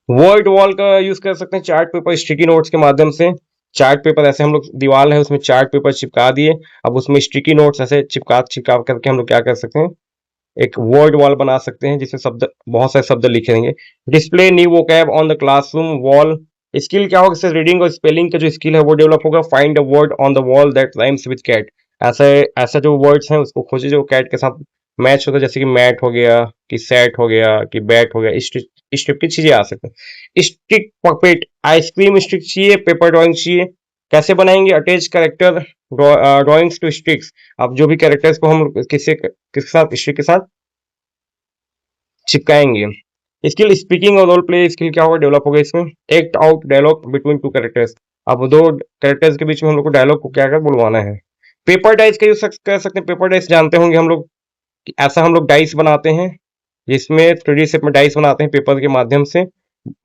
वर्ड वॉल का यूज कर सकते हैं, चार्ट पेपर स्टिकी नोट्स के माध्यम से। चार्ट पेपर ऐसे हम लोग, दीवार है उसमें चार्ट पेपर चिपका दिए, अब उसमें स्टिकी नोट्स ऐसे चिपका चिपका करके हम लोग क्या कर सकते हैं, एक वर्ड वॉल बना सकते हैं जिसमें शब्द, बहुत सारे शब्द लिखे रहेंगे। Display new vocab on the classroom wall. Skill क्या होगा, इससे रीडिंग और स्पेलिंग का जो स्किल है वो डेवलप होगा। Find a word on the wall that rhymes with cat. ऐसा ऐसा जो वर्ड्स हैं उसको खोजे जो कैट के साथ मैच होता है, जैसे कि मैट हो गया, कि सेट हो गया, कि बैट हो गया, इस टाइप की चीजें आ सकती हैं। स्टिक पपेट, आइसक्रीम स्टिक चाहिए, पेपर ड्राइंग चाहिए। कैसे बनाएंगे, attach character drawings to sticks. अब जो भी कैरेक्टर्स को हम किसके साथ, स्टिक के साथ चिपकाएंगे। स्किल स्पीकिंग और रोल प्ले स्किल क्या होगा, डेवलप होगा इसमें। Act out dialogue between two characters. अब दो कैरेक्टर्स के बीच में हम लोग को डायलॉग को क्या कर बुलवाना है। पेपर डाइस का यूज कर सकते हैं। पेपर डाइस जानते होंगे हम लोग, ऐसा हम लोग डाइस बनाते हैं जिसमें 3D शेप में डाइस बनाते हैं पेपर के माध्यम से,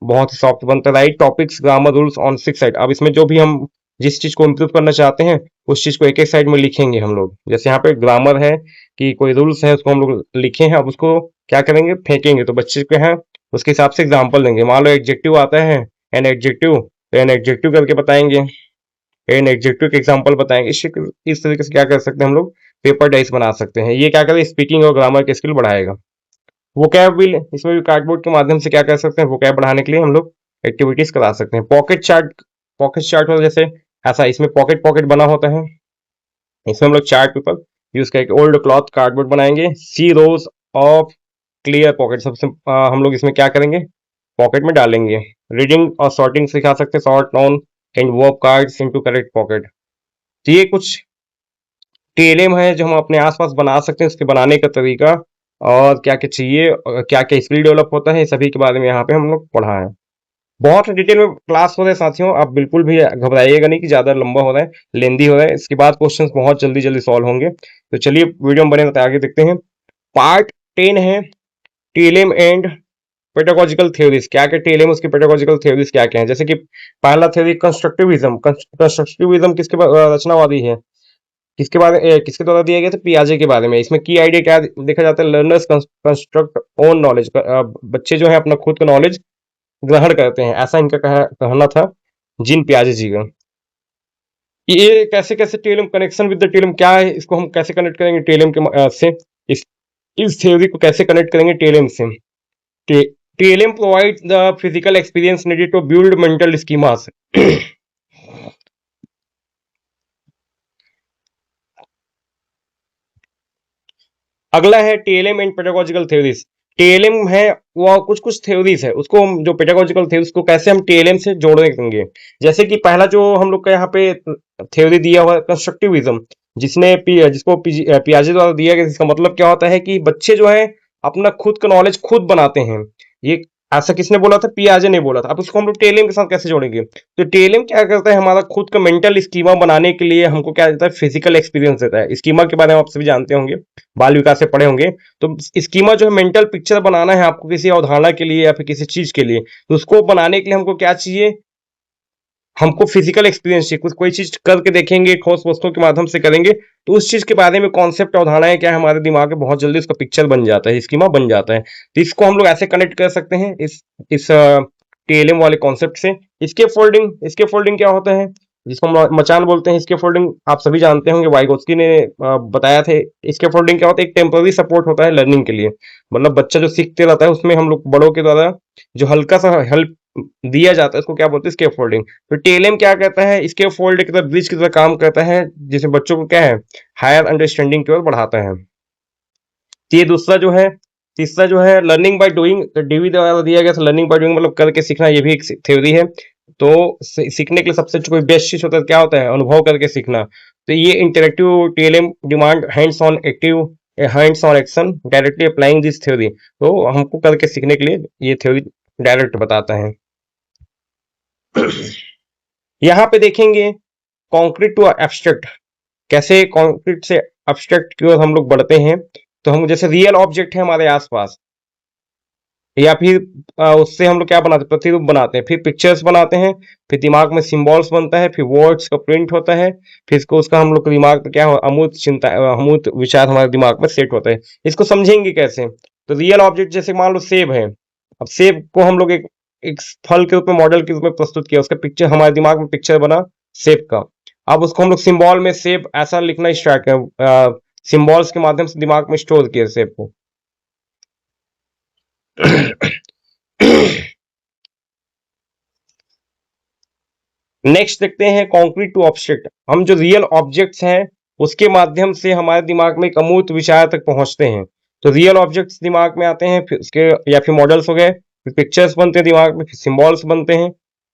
बहुत ही सॉफ्ट बनता है। Right topics grammar rules on 6 side. अब इसमें जो भी हम जिस चीज को इम्प्रूव करना चाहते हैं उस चीज को एक एक साइड में लिखेंगे हम लोग। जैसे यहाँ पे ग्रामर है कि कोई रूल्स है उसको हम लोग लिखे हैं, अब उसको क्या करेंगे, फेंकेंगे, तो बच्चे के हैं उसके हिसाब से एग्जाम्पल देंगे। मान लो एडजेक्टिव आता है, एन एडजेक्टिव, तो एन एडजेक्टिव करके बताएंगे, एन एडजेक्टिव के एग्जाम्पल बताएंगे। इस तरीके से क्या कर सकते हैं हम लोग, पेपर डाइस बना सकते हैं। ये क्या करें, स्पीकिंग और ग्रामर के स्किल बढ़ाएगा। वोकैब विल, इसमें भी कार्डबोर्ड के माध्यम से क्या कर सकते हैं, वोकैब बढ़ाने के लिए हम लोग एक्टिविटीज करा सकते हैं। पॉकेट चार्ट हो जैसे ऐसा, इसमें पॉकेट पॉकेट बना होता है, इसमें हम लोग चार्ट पेपर यूज करके ओल्ड क्लॉथ कार्डबोर्ड बनाएंगे। सी रोज ऑफ क्लियर पॉकेट, सबसे हम लोग इसमें क्या करेंगे, पॉकेट में डालेंगे। रीडिंग और सॉर्टिंग सिखा सकते हैं, sort noun and verb cards into correct pocket. तो ये कुछ टीएलएम है जो हम अपने आसपास बना सकते हैं, उसके बनाने का तरीका और क्या क्या चाहिए, क्या क्या स्किल डेवलप होता है, सभी के बारे में यहाँ पे हम लोग पढ़ा है। बहुत डिटेल में क्लास हो रहा है साथियों, आप बिल्कुल भी घबराइएगा नहीं कि ज्यादा लंबा हो रहा है, लेंदी हो रहा है। इसके बाद क्वेश्चंस बहुत जल्दी जल्दी सॉल्व होंगे। तो चलिए वीडियो में बने रहते हैं, आगे देखते हैं। पार्ट 10 है टीएलएम एंड पेडागोजिकल थ्योरीज। क्या क्या टीएलएम, उसकी पेडागोजिकल थ्योरीज क्या क्या है। जैसे कि पहला थ्योरी कंस्ट्रक्टिविज्म। कंस्ट्रक्टिविज्म किसके रचनावादी है, किसके द्वारा दिया गया था, पियाजे के बारे में। इसमें की आइडिया क्या देखा जाता है, लर्नर्स कंस्ट्रक्ट ओन नॉलेज। बच्चे जो है अपना खुद का नॉलेज ग्रहण करते हैं, ऐसा इनका कहना था, जीन पियाजे जी का। ये कैसे कैसे TLM, connection with the TLM क्या है, इसको हम कैसे कनेक्ट करेंगे टीएलएम के से, इस थ्योरी को कैसे कनेक्ट करेंगे टीएलएम से। TLM provide the physical experience needed to build mental schemas. अगला है TLM and pedagogical theories. TLM है वो कुछ कुछ थ्योरीज है, उसको हम जो पेडागोजिकल थ्योरीज को कैसे हम टीएलएम से जोड़ेंगे। जैसे कि पहला जो हम लोग का यहाँ पे थ्योरी दिया हुआ है कंस्ट्रक्टिविज्म, जिसको पियाजे द्वारा दिया गया। इसका मतलब क्या होता है कि बच्चे जो है अपना खुद का नॉलेज खुद बनाते हैं। ये ऐसा किसने बोला था, पियाजे ने बोला था। अब उसको हम लोग टीएलएम के साथ कैसे जोड़ेंगे, तो टीएलएम क्या करता है, हमारा खुद का मेंटल स्कीमा बनाने के लिए हमको क्या देता है, फिजिकल एक्सपीरियंस देता है। स्कीमा के बारे में आप सभी जानते होंगे, बाल विकास से पढ़े होंगे। तो स्कीमा जो है मेंटल पिक्चर बनाना है आपको किसी अवधारणा के लिए या फिर किसी चीज के लिए, तो उसको बनाने के लिए हमको क्या चाहिए, हमको फिजिकल एक्सपीरियंस चाहिए। कुछ कोई चीज करके देखेंगे, ठोस वस्तुओं के माध्यम से करेंगे, तो उस चीज के बारे में कॉन्सेप्ट अवधारणाएं क्या है हमारे दिमाग में, बहुत जल्दी उसका पिक्चर बन जाता है, स्कीमा बन जाता है। तो इसको हम लोग ऐसे कनेक्ट कर सकते हैं इस टीएलएम वाले कॉन्सेप्ट से। इसके फोल्डिंग क्या होता है, जिसको हम मचान बोलते हैं। इसके फोल्डिंग आप सभी जानते होंगे, वाइगोत्स्की ने बताया थे। इसके फोल्डिंग क्या होता है, एक टेम्पररी सपोर्ट होता है लर्निंग के लिए, मतलब बच्चा जो सीखते रहता है उसमें हम लोग बड़ों के द्वारा जो हल्का सा हेल्प दिया जाता है उसको क्या बोलते हैं, स्केप फोल्डिंग। तो टेलम क्या कहता है, स्केप फोल्ड की तरह ब्रिज की तरह काम करता है, जिससे बच्चों को क्या है, हायर अंडरस्टैंडिंग की ओर बढ़ाता है। तो ये दूसरा जो है, तीसरा जो है लर्निंग बाय डूइंग, डीवी द्वारा दिया गया लर्निंग बाय डूइंग मतलब करके सीखना, ये भी एक थ्योरी है। तो सीखने के लिए सबसे कोई बेस्ट चीज होता है, क्या होता है, अनुभव करके सीखना। तो ये interactive TLM demand hands on action directly applying this theory. तो हमको करके सीखने के लिए ये थ्योरी डायरेक्ट बताता है। यहाँ पे देखेंगे कॉन्क्रीट टू एब्स्ट्रैक्ट, कैसे कॉन्क्रीट से एब्स्ट्रैक्ट की ओर हम लोग बढ़ते हैं। तो हम जैसे रियल ऑब्जेक्ट है हमारे आसपास, या फिर उससे हम लोग क्या बनाते हैं, प्रतिरूप बनाते हैं, फिर पिक्चर्स बनाते हैं, फिर दिमाग में सिंबल्स बनता है, फिर वर्ड्स का प्रिंट होता है, फिर इसको उसका हम लोग के दिमाग में क्या हो, अमूर्त चिंता, अमूर्त विचार हमारे दिमाग में सेट होता है। इसको समझेंगे कैसे, तो रियल ऑब्जेक्ट जैसे मान लो सेब है। अब सेब को हम लोग एक फल के रूप में, मॉडल के रूप में प्रस्तुत किया, उसका पिक्चर हमारे दिमाग में पिक्चर बना सेब का। अब उसको हम लोग सिंबल में सेब ऐसा लिखना स्टार्ट करें, सिंबल्स के माध्यम से दिमाग में स्टोर किया सेब को। नेक्स्ट देखते हैं कॉन्क्रीट टू ऑब्जेक्ट। हम जो रियल ऑब्जेक्ट्स हैं उसके माध्यम से हमारे दिमाग में एक अमूर्त विचार तक पहुंचते हैं। तो रियल ऑब्जेक्ट्स दिमाग में आते हैं, फिर उसके या फिर मॉडल्स हो गए, फिर पिक्चर्स बनते हैं दिमाग में, फिर सिंबल्स बनते हैं,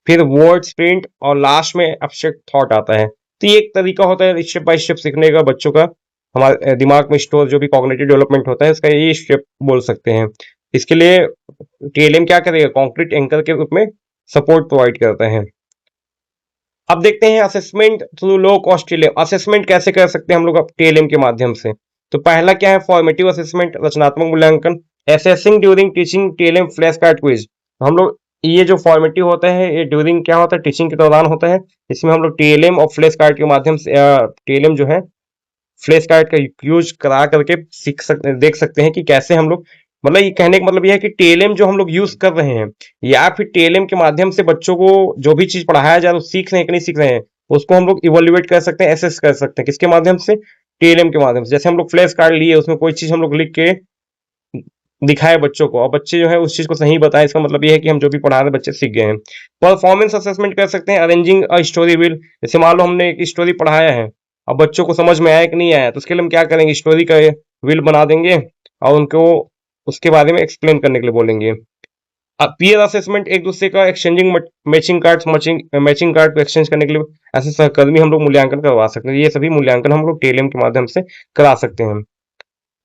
फिर वर्ड्स प्रिंट, और लास्ट में एब्स्ट्रैक्ट थॉट आता है। तो ये एक तरीका होता है स्टेप बाय स्टेप सीखने का बच्चों का, हमारे दिमाग में स्टोर जो भी कॉग्निटिव डेवलपमेंट होता है उसका ये स्टेप बोल सकते हैं। इसके लिए टीएलएम क्या करेगा, कॉन्क्रीट एंकर के रूप में सपोर्ट प्रोवाइड करता है। अब देखते हैं assessment through low cost TLM. Assessment कैसे कर सकते हैं हम लोग अब टीएलएम के माध्यम से। तो पहला क्या है, फॉर्मेटिव असेसमेंट, रचनात्मक मूल्यांकन। Assessing during teaching TLM flash card quiz. हम लोग ये जो फॉर्मेटिव होता है ये ड्यूरिंग क्या होता है, टीचिंग के दौरान होता है। इसमें हम लोग टीएलएम और फ्लैश कार्ड के माध्यम से टीएलएम जो है फ्लैश कार्ड का यूज करा करके सीख सकते, देख सकते हैं कि कैसे हम लोग, मतलब ये कहने का मतलब ये है कि टीएलएम जो हम लोग यूज कर रहे हैं, या फिर टीएलएम के माध्यम से बच्चों को जो भी चीज पढ़ाया जा रहा है वो सीख रहे हैं कि नहीं सीख रहे हैं, उसको हम लोग इवोल्युएट कर सकते हैं, एसेस कर सकते हैं। किसके माध्यम से, टीएलएम के माध्यम से। जैसे हम लोग फ्लैश कार्ड लिए, उसमें कोई चीज हम लोग लिख के दिखाए बच्चों को, और बच्चे जो है उस चीज को सही बताएं, इसका मतलब ये है कि हम जो भी पढ़ा रहे हैं बच्चे सीख गए हैं। परफॉर्मेंस असेसमेंट कर सकते हैं, अरेंजिंग अ स्टोरी विल। जैसे मान लो हमने एक स्टोरी पढ़ाया है, अब बच्चों को समझ में आया कि नहीं आया, तो उसके लिए हम क्या करेंगे, स्टोरी का विल बना देंगे और उनको उसके बारे में एक्सप्लेन करने के लिए बोलेंगे। पीयर असेसमेंट, एक दूसरे का एक्सचेंजिंग, मैचिंग कार्ड को एक्सचेंज करने के लिए ऐसे सहकर्मी हम लोग मूल्यांकन करवा सकते हैं। ये सभी मूल्यांकन हम लोग टीएलएम के माध्यम से करा सकते हैं।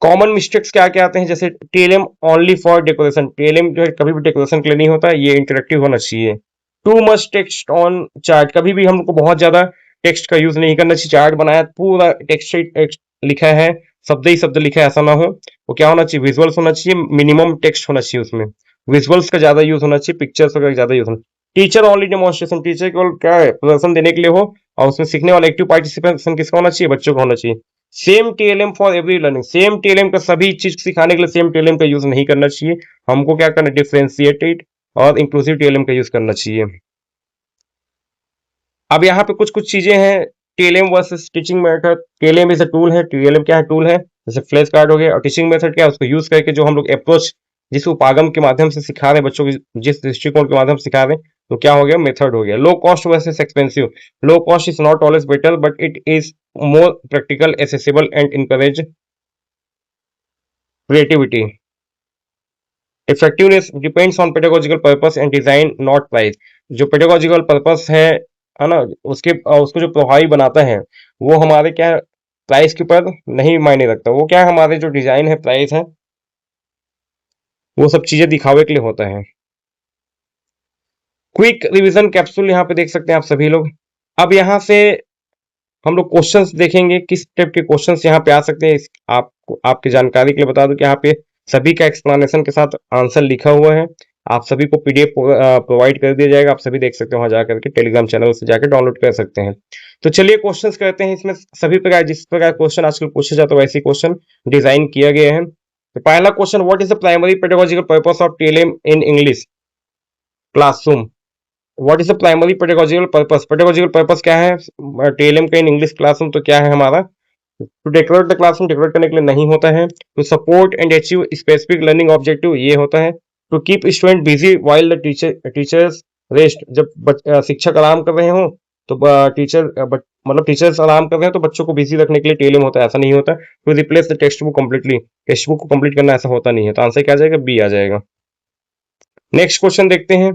कॉमन मिस्टेक्स क्या क्या आते हैं, जैसे TLM only for decoration. TLM जो है कभी भी डेकोरेशन के लिए नहीं होता, ये इंटरेक्टिव होना चाहिए। Too much text on chart, कभी भी हमको बहुत ज्यादा टेक्स्ट का यूज नहीं करना चाहिए। चार्ट बनाया पूरा टेक्स्ट लिखा है, शब्द ही शब्द लिखा है, ऐसा ना हो। वो क्या होना चाहिए, विजुअल्स होना चाहिए, मिनिमम टेक्स्ट होना चाहिए उसमें, विजुअल्स का ज्यादा यूज होना चाहिए, पिक्चर्स का ज्यादा यूज होना। टीचर ओनली डेमोन्स्ट्रेशन, टीचर केवल क्या है, प्रदर्शन देने के लिए हो, और उसमें सीखने वाला एक्टिव पार्टिसिपेशन किसका होना चाहिए, बच्चों का होना चाहिए। Same TLM for every learning, same TLM का सभी चीज सिखाने के लिए सेम टीएलएम का यूज नहीं करना चाहिए। हमको क्या करना, डिफरेंशिएटेड और इंक्लूसिव टीएलएम का यूज करना चाहिए। अब यहाँ पे कुछ कुछ चीजें हैं, TLM versus teaching method. TLM is a tool है, टीएलएम क्या है, टूल है, जैसे फ्लैश कार्ड हो गया। और टीचिंग मेथड क्या है, उसको यूज करके जो हम लोग अप्रोच, जिस उपागम के माध्यम से सिखा रहे हैं बच्चों को, जिस दृष्टिकोण के माध्यम से सिखा रहे हैं, तो क्या हो गया, मेथड हो गया। Low cost versus expensive. Low cost is not always better, but it is more practical, accessible and encourage creativity. Effectiveness depends on pedagogical purpose and design, not price. जो pedagogical purpose है ना, उसको जो प्रभावी बनाता है वो हमारे क्या, प्राइस के ऊपर नहीं मायने रखता। वो क्या है, हमारे जो डिजाइन है, प्राइस है, वो सब चीजें दिखावे के लिए होता है। क्विक रिवीजन कैप्सूल यहाँ पे देख सकते हैं आप सभी लोग। अब यहाँ से हम लोग क्वेश्चंस देखेंगे, किस टाइप के क्वेश्चंस यहाँ पे आ सकते हैं। आपको आपकी जानकारी के लिए बता दूं कि यहाँ पे सभी का एक्सप्लेनेशन के साथ आंसर लिखा हुआ है। आप सभी को पीडीएफ प्रोवाइड कर दिया जाएगा, आप सभी देख सकते हैं, वहां जाकर के टेलीग्राम चैनल से जाकर डाउनलोड कर सकते हैं। तो चलिए क्वेश्चंस करते हैं। इसमें सभी प्रकार, जिस प्रकार क्वेश्चन आजकल पूछे जाते हैं वैसे क्वेश्चन डिजाइन किया गया है। तो पहला question, what is the primary pedagogical purpose of TLM in English classroom. What is the primary pedagogical purpose, pedagogical purpose क्या है टीएलएम का इन इंग्लिश क्लासरूम, तो क्या है हमारा, to decorate the classroom, decorate करने के लिए नहीं होता है। To support and achieve specific learning objective, ये होता है। To keep student busy while the teachers rest, जब शिक्षक आराम कर रहे हो तो मतलब टीचर्स आराम कर रहे हैं तो बच्चों को बिजी रखने के लिए टेलिम होता है, ऐसा नहीं होता। To replace the text book completely, text book को कंप्लीट करना ऐसा होता नहीं है। तो आंसर क्या आ जाएगा? बी आ जाएगा। नेक्स्ट क्वेश्चन देखते हैं,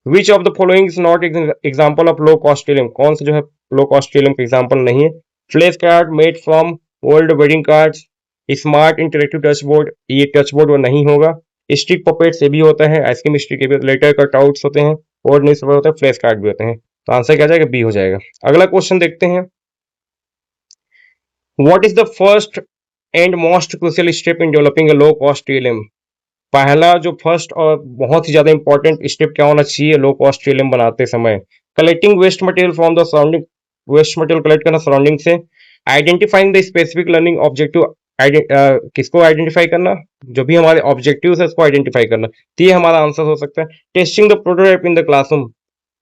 which of the following is not example of low cost tell him, कौन सा जो है लो कॉस्ट टेलिम का एग्जाम्पल नहीं है? Flash card made from old wedding cards, smart interactive touch board, ये टच बोर्ड वो नहीं होगा। स्टिक पपेट से भी होता है, आइसक्रीम स्टिक के भी लेटर कट आउट्स होते हैं, और न्यूज पेपर होता है, फ्लैश कार्ड भी होते हैं। तो आंसर क्या जाएगा? बी हो जाएगा। अगला क्वेश्चन देखते हैं, what is the first and most crucial step in developing a low cost TLM? पहला जो फर्स्ट और बहुत ही ज्यादा इंपॉर्टेंट स्टेप क्या होना चाहिए लो कॉस्ट टीएलएम बनाते समय? Collecting waste material from the surrounding, waste material collect करना सराउंडिंग से। Identifying the specific learning objective, किसको आइडेंटिफाई करना? जो भी हमारे ऑब्जेक्टिव है उसको आइडेंटिफाई करना, तो ये हमारा आंसर हो सकता है। Testing the prototype in the classroom,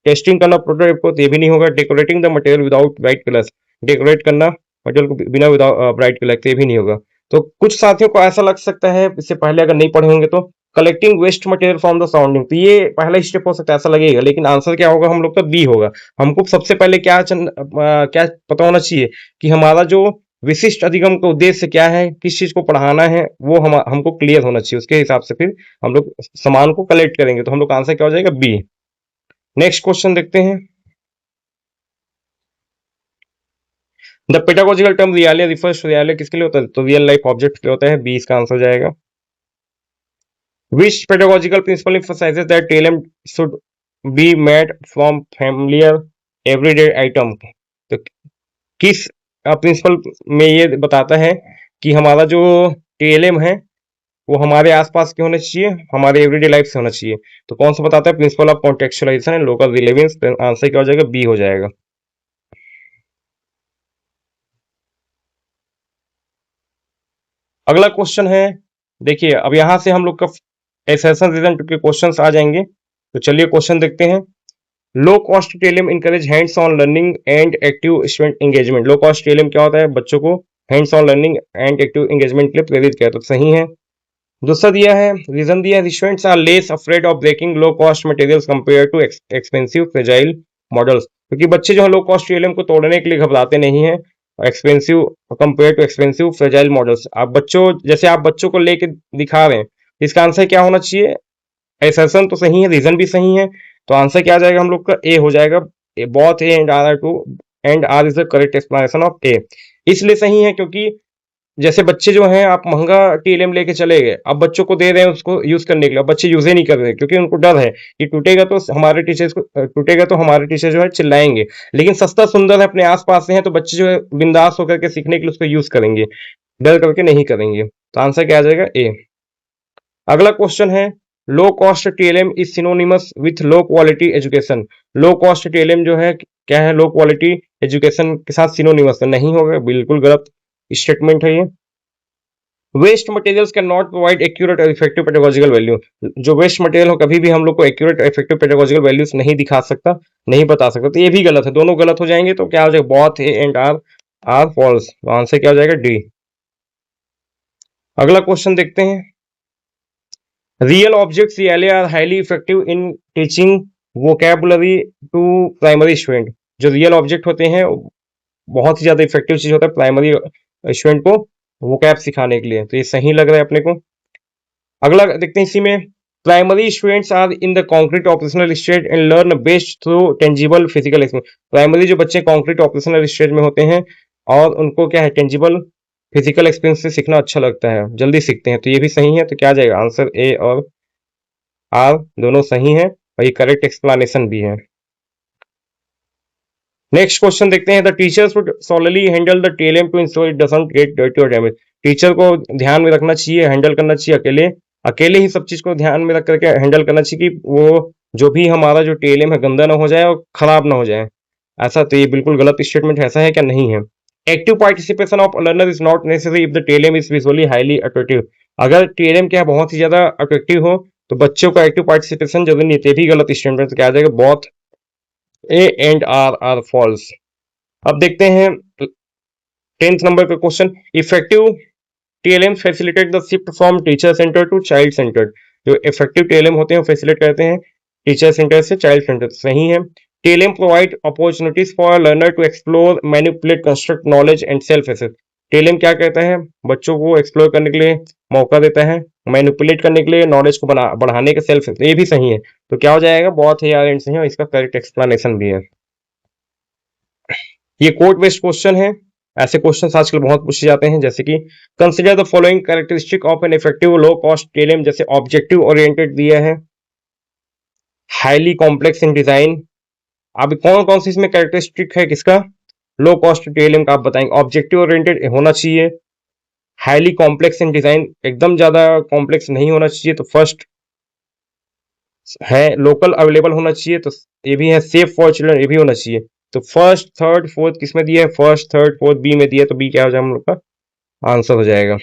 testing करना प्रोटोटाइप को, तो ये भी नहीं होगा। Decorating the material without bright colours, decorate करना मटेरियल को बिना विदाउट ब्राइट कलर, तो ये भी नहीं होगा। तो कुछ साथियों को ऐसा लग सकता है, इससे पहले अगर नहीं पढ़े होंगे तो, collecting waste material from the surrounding, तो ये पहला स्टेप हो सकता है, ऐसा लगेगा, लेकिन आंसर क्या होगा हम लोग का? बी होगा। हमको सबसे पहले क्या पता होना चाहिए कि हमारा जो विशिष्ट अधिगम का उद्देश्य क्या है, किस चीज को पढ़ाना है, वो हमको क्लियर होना चाहिए। उसके हिसाब से फिर हम लोग सामान को कलेक्ट करेंगे, तो हम लोग का आंसर क्या हो जाएगा? बी। नेक्स्ट क्वेश्चन देखते हैं, the pedagogical term realia refers to, realia किसके लिए होता है? तो रियल लाइफ ऑब्जेक्ट के लिए होता है, बी इसका आंसर जाएगा। Which pedagogical principle emphasizes that TLM should be made from familiar everyday item, तो किस प्रिंसिपल में ये बताता है कि हमारा जो टीएलएम है वो हमारे आसपास के होना चाहिए, हमारे एवरीडे लाइफ से होना चाहिए। तो कौन सा बताता है? Principle of contextualisation and local relevance. Answer क्या हो जाएगा? बी हो जाएगा। अगला क्वेश्चन है, देखिए अब यहां से हम लोग का एसेशन रीजन के क्वेश्चन आ जाएंगे। तो चलिए क्वेश्चन देखते हैं, low cost TLM encourage hands on learning and active student engagement. Low cost TLM क्या होता है? बच्चों को hands on learning and active engagement के लिए प्रेरित किया, तो सही है। दूसरा दिया है, रीजन दिया है, students are less afraid of breaking low cost materials compare to expensive fragile models, क्योंकि बच्चे जो है लो कॉस्ट टेलियम को तोड़ने के लिए घबराते नहीं है expensive, compare to expensive fragile models. आप बच्चों, जैसे आप बच्चों को लेके दिखा रहे हैं, इसका आंसर क्या होना चाहिए? एसेशन तो सही है, रीजन भी सही है, तो आंसर क्या आ जाएगा हम लोग का? ए हो जाएगा। Both A and R true and R is the correct explanation of A. इसलिए सही है क्योंकि जैसे बच्चे जो हैं, आप महंगा टीएलएम लेके चले गए, अब बच्चों को दे रहे हैं उसको यूज करने के लिए, अब बच्चे यूज ही नहीं कर रहे क्योंकि उनको डर है कि टूटेगा तो हमारे टीचर जो है चिल्लाएंगे। लेकिन सस्ता सुंदर है, अपने आसपास से है, तो बच्चे जो है बिंदास होकर के सीखने के लिए उसको यूज करेंगे, डर करके नहीं करेंगे। तो आंसर क्या आ जाएगा? ए। अगला क्वेश्चन है, low cost TLM is synonymous with low quality education. Low cost TLM जो है क्या है? लो क्वालिटी एजुकेशन के साथ सिनोनिमस तो नहीं होगा, बिल्कुल गलत स्टेटमेंट है ये। Waste materials can not provide accurate और इफेक्टिव पेडागोजिकल वैल्यू, जो वेस्ट मटेरियल हो कभी भी हम लोग को एक्यूरेट और इफेक्टिव पेडागोजिकल वैल्यूज नहीं दिखा सकता, नहीं बता सकता, तो ये भी गलत है, दोनों गलत हो जाएंगे। तो क्या हो जाएगा? Both A and R are false. तो आंसर क्या हो जाएगा? डी। अगला क्वेश्चन देखते हैं, real objects really are highly effective in teaching vocabulary to primary student. जो रियल ऑब्जेक्ट होते हैं बहुत ही ज्यादा इफेक्टिव चीज होता है प्राइमरी स्टूडेंट को वोकैब सिखाने के लिए, तो ये सही लग रहा है अपने को। अगला देखते हैं इसी में, primary students are in the concrete operational stage and learn best through tangible physical experience. Primary जो बच्चे कॉन्क्रीट ऑपरेशनल स्टेज में होते हैं और उनको क्या है? टेंजिबल फिजिकल एक्सपीरियंस से सीखना अच्छा लगता है, जल्दी सीखते हैं, तो ये भी सही है। तो क्या आ जाएगा? आंसर ए और आर दोनों सही है और ये करेक्ट एक्सप्लेनेशन भी है। नेक्स्ट क्वेश्चन देखते हैं, the teacher should solely handle the TLM to ensure it doesn't get dirty और डैमेज। टीचर को ध्यान में रखना चाहिए, हैंडल करना चाहिए, अकेले अकेले ही सब चीज को ध्यान में रख करके हैंडल करना चाहिए कि वो जो भी हमारा जो टेलएम है गंदा ना हो जाए और खराब ना हो जाए। ऐसा तो ये बिल्कुल गलत स्टेटमेंट ऐसा है क्या? नहीं है। Active participation of learner is not necessary if the TLM is visually highly attractive. अगर टेलएम क्या बहुत ही ज्यादा अट्रैक्टिव हो तो बच्चों का एक्टिव पार्टिसिपेशन जरूरी नहीं है, भी गलत स्टेटमेंट। क्या आ जाएगा? Both A and R are false. अब देखते हैं 10th नंबर का question, effective TLM facilitate the shift from teacher center to child centered. जो इफेक्टिव टीएलएम होते हैं वो फैसिलिटेट करते हैं टीचर सेंटर से चाइल्ड सेंटर, सही है। TLM provide opportunities for learner to explore, manipulate, construct knowledge and self assess. TLM क्या कहता है, बच्चों को एक्सप्लोर करने के लिए मौका देता है, मैनिपुलेट करने के लिए, नॉलेज को बढ़ाने के सेल्फ, ये भी सही है। तो क्या हो जाएगा, बहुत ही यार सही है और इसका करेक्ट एक्सप्लेनेशन भी है। ये कोड बेस्ड क्वेश्चन है, ऐसे क्वेश्चन आजकल बहुत पूछे जाते हैं, जैसे कि consider the following characteristic of an effective low cost TLM, जैसे ऑब्जेक्टिव ओरिएंटेड दिया है, हाईली कॉम्प्लेक्स इन डिजाइन। अब कौन कौन सी इसमें कैरेक्टरिस्टिक है किसका, लो कॉस्ट टीएलएम का, आप बताएंगे। ऑब्जेक्टिव ओरिएंटेड होना चाहिए, हाईली कॉम्प्लेक्स इन डिजाइन, एकदम ज्यादा कॉम्प्लेक्स नहीं होना चाहिए, तो फर्स्ट है। लोकल अवेलेबल होना चाहिए, तो ये भी है। सेफ फॉर चिल्ड्रन, ये भी होना चाहिए। तो फर्स्ट थर्ड फोर्थ किसमें दिया है, फर्स्ट थर्ड फोर्थ बी में दिया है, तो बी क्या हो जाएगा हम लोग का आंसर हो जाएगा।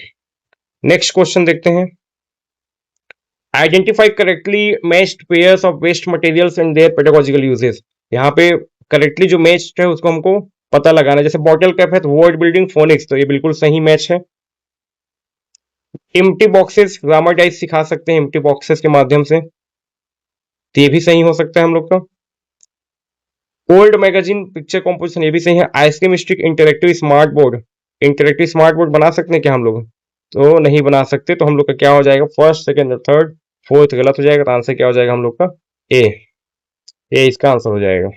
नेक्स्ट क्वेश्चन देखते हैं। Identify correctly matched pairs of waste materials and their pedagogical uses. यहाँ पे करेक्टली जो मैच्ड है उसको हमको पता लगाना है। जैसे बॉटल कैप है तो वर्ड बिल्डिंग फोनिक्स, तो ये बिल्कुल सही मैच है। एम्प्टी बॉक्सेस, ग्रामर टाइप सिखा सकते हैं एम्प्टी बॉक्सेस के माध्यम से, तो ये भी सही हो सकता है हम लोग का। ओल्ड मैगजीन पिक्चर कॉम्पोजिशन, ये भी सही है। Ice cream stick interactive smart board, interactive smart board बना सकते हैं क्या हम लोग, तो नहीं बना सकते, तो हम लोग का क्या हो जाएगा, फर्स्ट सेकंड और थर्ड फोर्थ गलत हो जाएगा, तो आंसर क्या हो जाएगा हम लोग का ए इसका आंसर हो जाएगा।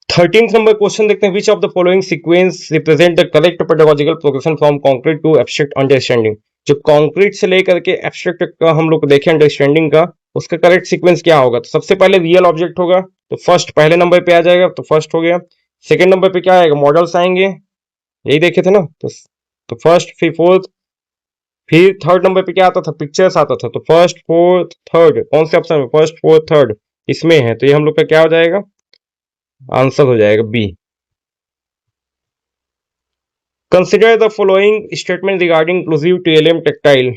13th नंबर क्वेश्चन देखते हैं। Which of the following sequence represent the correct pedagogical progression from concrete to abstract understanding. जो कॉन्क्रीट से लेकर के एब्स्ट्रैक्ट का हम लोग देखें अंडरस्टैंडिंग का, उसका करेक्ट सीक्वेंस क्या होगा, तो सबसे पहले रियल ऑब्जेक्ट होगा, तो फर्स्ट पहले नंबर पे आ जाएगा, तो फर्स्ट हो गया। सेकंड नंबर पे क्या आएगा, मॉडल्स आएंगे, यही देखे थे ना, तो फर्स्ट फिर फोर्थ, फिर थर्ड नंबर पे क्या आता था, पिक्चर्स आता था, तो फर्स्ट फोर्थ थर्ड, कौन से ऑप्शन में, फर्स्ट फोर्थ थर्ड इसमें है, तो ये हम लोग का क्या हो जाएगा, आंसर हो जाएगा B. Consider the following statement regarding inclusive TLM textile.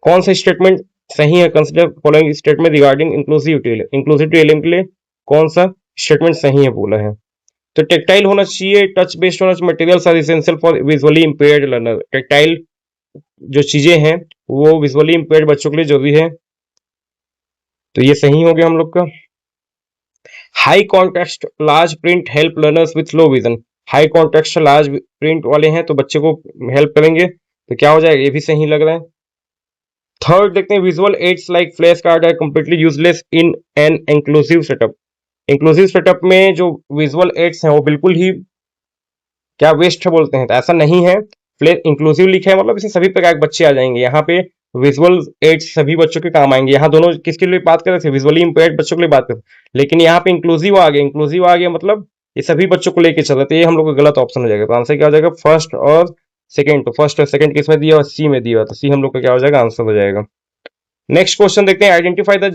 कौन सा स्टेटमेंट सही है, consider following statement regarding inclusive TLM के लिए कौन सा स्टेटमेंट सही है बोला है, तो टेक्टाइल होना चाहिए, टच बेस्ड होना चाहिए, materials are essential for visually impaired learner. Tactile जो चीजें हैं वो विजुअली इंपेयर्ड बच्चों के लिए जरूरी है, तो ये सही हो गया हम लोग का। High contrast large print help learners with low vision. High contrast large print वाले हैं तो बच्चे को हेल्प करेंगे, तो क्या हो जाएगा, ये भी सही लग रहा है। थर्ड देखते हैं। Visual aids like flash card are completely useless in an inclusive setup. Inclusive setup में जो विजुअल एड्स हैं वो बिल्कुल ही क्या वेस्ट बोलते हैं, तो ऐसा नहीं है। प्ले इंक्लूसिव लिखा है मतलब इसमें सभी प्रकार के बच्चे आ जाएंगे, यहाँ पे विजुअल एड्स सभी बच्चों के काम आएंगे। यहाँ दोनों किसके लिए बात कर रहे थे, विजुअली इंपेयर्ड बच्चों के लिए बात कर, लेकिन यहाँ पे इंक्लूसिव आ गया। इंक्लूसिव आ गया मतलब ये सभी बच्चों को लेके चल रहे थे, ये हम लोग का गलत ऑप्शन हो जाएगा। तो आंसर क्या हो जाएगा, फर्स्ट और सेकंड। तो फर्स्ट और सेकंड किसमें दिया, और सी में दिया, तो सी हम लोग का क्या हो जाएगा, आंसर हो जाएगा। नेक्स्ट क्वेश्चन देखते हैं। Identify the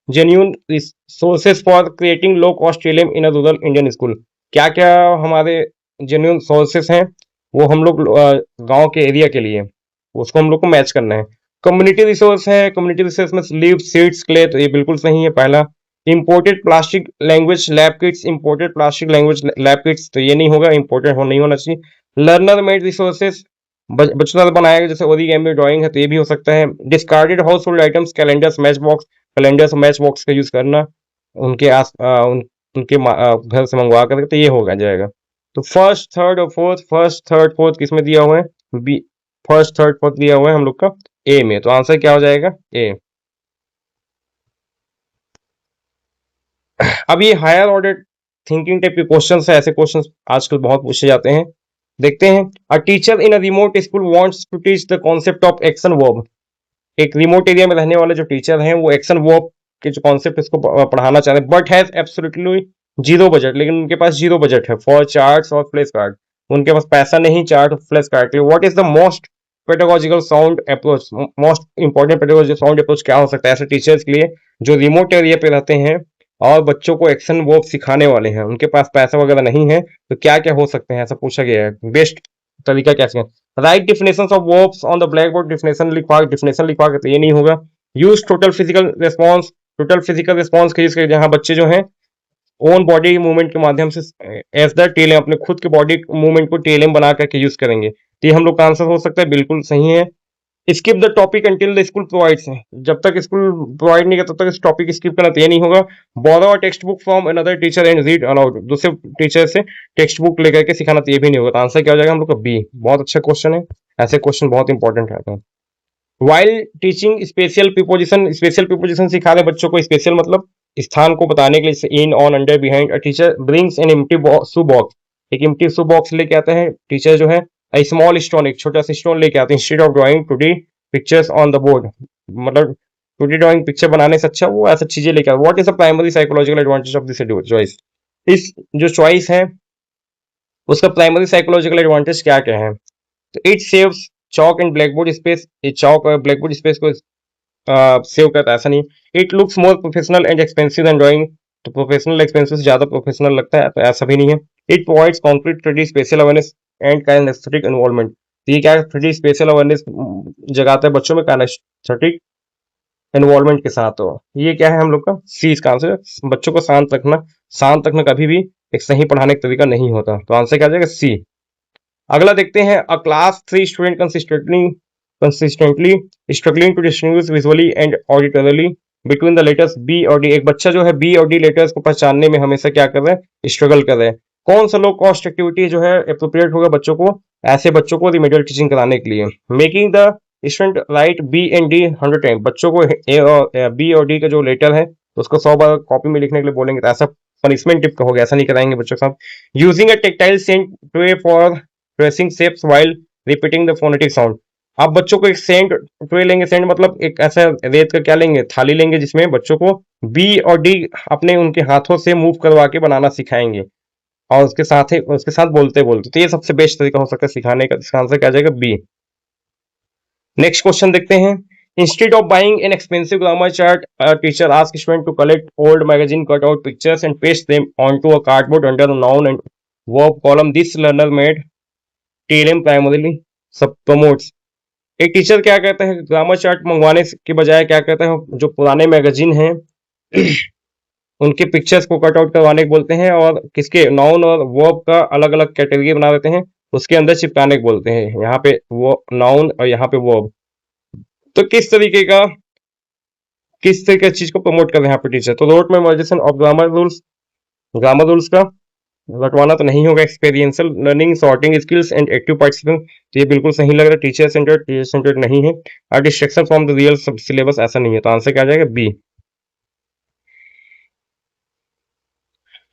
genuine sources for creating low cost TLM in a rural Indian school. क्या क्या हमारे जेन्यून सोर्सेस हैं वो हम लोग गांव के एरिया के लिए, उसको हम लोग को मैच करना है। कम्युनिटी रिसोर्स है, कम्युनिटी रिसोर्स में लीव सीड्स क्ले, तो ये बिल्कुल सही है पहला। Imported plastic language lab kits, imported plastic language lab kits, तो ये नहीं होगा, इंपोर्टेड नहीं होना चाहिए। लर्नर मेड रिसोर्सेस, बच्चों द्वारा बनाया गया, जैसे ओरिगेमी ड्राइंग है, तो ये भी हो सकता है। Discarded house hold items, calendars, match box, calendars match box का यूज करना उनके उनके घर से मंगवा कर, तो ये होगा जाएगा। तो फर्स्ट थर्ड और फोर्थ, फर्स्ट थर्ड फोर्थ किसमें दिया हुआ है, बी। फर्स्ट थर्ड फोर्थ दिया हुआ है हम लोग का ए में, तो आंसर क्या हो जाएगा, ए। अब ये हायर ऑर्डर थिंकिंग टाइप के क्वेश्चंस है, ऐसे क्वेश्चंस आजकल बहुत पूछे जाते हैं। देखते हैं। A teacher in a remote school wants to teach the concept of action verb. एक रिमोट एरिया में रहने वाले जो टीचर हैं वो एक्शन वर्ब के जो कॉन्सेप्ट इसको पढ़ाना चाह रहे हैं, but has absolutely zero budget. लेकिन उनके पास जीरो बजट है फॉर चार्ट्स और फ्लैश कार्ड, उनके पास पैसा नहीं चार्ट और फ्लैश कार्ड के लिए। What is the most pedagogical sound approach, most important pedagogical sound approach क्या हो सकता है ऐसे टीचर्स के लिए जो रिमोट एरिया पे रहते हैं और बच्चों को एक्शन वर्ब सिखाने वाले हैं, उनके पास पैसा वगैरह नहीं है, तो क्या क्या हो सकते हैं ऐसा पूछा गया है। बेस्ट तरीका कैसे है, right definition of verbs on the black board, definition लिखवा के, तो ये नहीं होगा। Use total physical response, total physical response का यूज करें, जहां बच्चे जो हैं ओन बॉडी मूवमेंट के माध्यम से एज द टेलम, अपने खुद के बॉडी मूवमेंट को टेलम बना करके यूज करेंगे। तो ये हम लोग का आंसर हो सकता है, बिल्कुल सही है। Skip the topic until the school provides, जब तक स्कूल प्रोवाइड नहीं करता तब तक इस टॉपिक स्किप करना तो ये नहीं होगा। Borrow a text book from another teacher and read aloud, दूसरे टीचर से टेक्स्ट बुक लेकर के सिखाना तो ये भी नहीं होगा। तो आंसर क्या हो जाएगा हम लोग का बी। बहुत अच्छा क्वेश्चन है, ऐसे क्वेश्चन बहुत इंपॉर्टेंट रहते हैं। While teaching special preposition, special preposition सिखा रहे बच्चों को, स्पेशल मतलब स्थान को बताने के लिए, in on under behind. A teacher brings an empty shoe box, एक एम्प्टी शू बॉक्स लेके आता है टीचर जो है। स्मॉल स्टोन, एक छोटा सा स्टोन लेके आते हैं। Instead of drawing today pictures on the board, मतलब टुडे ड्राइंग पिक्चर बनाने से अच्छा वो ऐसा चीजें लेके आता है। What is the primary psychological advantage of this choice, इस जो चॉइस है उसका प्राइमरी साइकोलॉजिकल एडवांटेज क्या क्या है। तो it saves chalk and blackboard space, ये चॉक और ब्लैकबोर्ड स्पेस को सेव करता है, ऐसा नहीं। It looks more professional and expensive and drawing, तो प्रोफेशनल एक्सपेंसिव से ज्यादा प्रोफेशनल लगता है, तो ऐसा भी नहीं है। It provides concrete study special awareness and kinesthetic involvement, तो ये क्या है, थ्री स्पेशल अवेयरनेस जगाता है बच्चों में काइनेस्थेटिक इन्वॉल्वमेंट के साथ। हो ये क्या है हम लोग का सी, इसका आंसर बच्चों को शांत रखना। शांत रखना कभी भी एक सही पढ़ाने का तरीका नहीं होता, तो आंसर क्या आ जाएगा सी। अगला देखते हैं। A class 3 student consistently struggling to distinguish visually and auditorily between the letters B और डी, एक बच्चा जो है बी और डी लेटर्स को पहचानने में हमेशा क्या कर रहा है, स्ट्रगल कर रहे हैं। कौन सा लो कॉस्ट एक्टिविटी जो है अप्रोप्रिएट होगा बच्चों को, ऐसे बच्चों को रिमेडियल टीचिंग कराने के लिए। Making the student write B and D 100 time, बच्चों को ए और बी और डी का जो लेटर है उसको 100 बार कॉपी में लिखने के लिए बोलेंगे, तो ऐसा पनिशमेंट टिप का हो गया, ऐसा नहीं कराएंगे बच्चों के साथ। Using a tactile sand tray for tracing shapes while repeating the phonetic sound, आप बच्चों को एक सेंट ट्रे लेंगे, सेंट मतलब एक ऐसा रेत का क्या लेंगे, थाली लेंगे, जिसमें बच्चों को बी और डी अपने उनके हाथों से मूव करवा के बनाना सिखाएंगे और उसके साथ बोलते बोलते, तो ये सबसे बेस्ट तरीका हो सकता है सिखाने का। इसका आंसर क्या आ जाएगा बी। नेक्स्ट क्वेश्चन देखते हैं। Instead of buying an expensive grammar chart, teacher ask student to collect old magazine cut out pictures and paste them onto a cardboard under the noun and verb column. This learner made TLM primarily सब promotes, एक teacher क्या कहता है, grammar chart मंगवाने के बजाय क्या कहता है, जो पुराने मैगजीन हैं उनके पिक्चर्स को कट आउट करवाने को बोलते हैं और किसके, नाउन और वर्ब का अलग अलग कैटेगरी बना देते हैं, उसके अंदर चिपकाने को बोलते हैं। यहाँ पे वो नाउन और यहाँ पे वर्ब, तो किस तरीके की चीज को प्रमोट कर रहे हैं यहाँ पे टीचर। तो rote memorization of grammar rules का रटवाना तो नहीं होगा। Experiential learning, sorting skills and active participant, तो ये बिल्कुल सही लग रहा है। टीचर सेंटर्ड नहीं है। और distraction from the real syllabus, ऐसा नहीं है, तो आंसर क्या आ जाएगा B.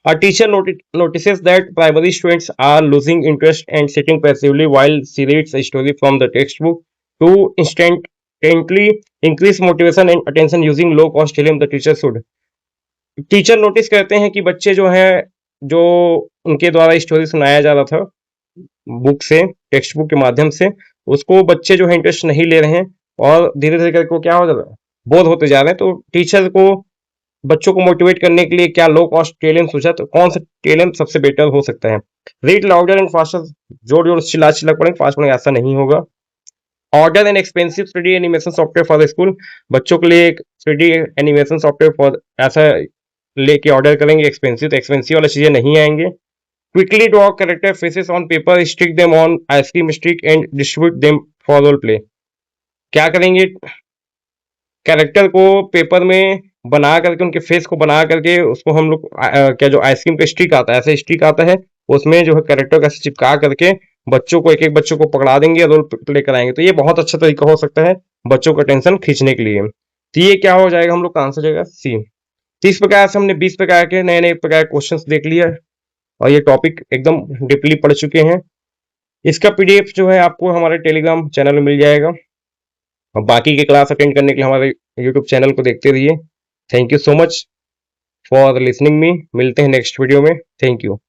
A teacher notices that primary students are losing interest and sitting passively while she reads a story from the textbook. To instantly increase motivation and attention using low cost film, the teacher should, teacher notice करते हैं कि बच्चे जो हैं, जो उनके द्वारा story सुनाया जा रहा था बुक से, टेक्स्ट बुक के माध्यम से, उसको बच्चे जो है इंटरेस्ट नहीं ले रहे हैं और धीरे धीरे करके वो क्या हो जा रहा है, बोर होते जा रहे हैं। तो टीचर को बच्चों को मोटिवेट करने के लिए क्या लो कॉस्ट टेलेंट सोचा, तो कौन सा टेलेंट सबसे बेटर हो सकता है। रीड लाउडर एंड फास्टर, जोर जोर चिल्ला चिल्ला पढ़ेंगे, फास्ट पढ़ेंगे, ऐसा नहीं होगा। Order and expensive 3D animation software for the school, बच्चों के लिए एक 3D एनिमेशन सॉफ्टवेयर फॉर ऐसा लेके ऑर्डर करेंगे। एक्सपेंसिव, तो एक्सपेंसिव वाली चीजें नहीं आएंगे। Quickly draw character faces on paper, stick them on ice cream stick and distribute them for role play, क्या करेंगे, कैरेक्टर को पेपर में बना करके, उनके फेस को बना करके, उसको हम लोग क्या जो आइसक्रीम का स्टिक आता है, ऐसे स्टिक आता है, उसमें जो है कैरेक्टर का चिपका करके बच्चों को, एक एक बच्चों को पकड़ा देंगे, रोल प्ले कराएंगे। तो ये बहुत अच्छा तरीका हो सकता है बच्चों का टेंशन खींचने के लिए। तो ये क्या हो जाएगा हम लोग का आंसर जाएगा सी। 30 प्रकार से हमने 20 प्रकार के नए नए प्रकार के क्वेश्चन देख लिया और ये टॉपिक एकदम डीपली पढ़ चुके हैं। इसका पीडीएफ जो है आपको हमारे टेलीग्राम चैनल में मिल जाएगा और बाकी के क्लास अटेंड करने के लिए हमारे यूट्यूब चैनल को देखते रहिए। Thank you so much for listening me, मिलते हैं नेक्स्ट वीडियो में। Thank you.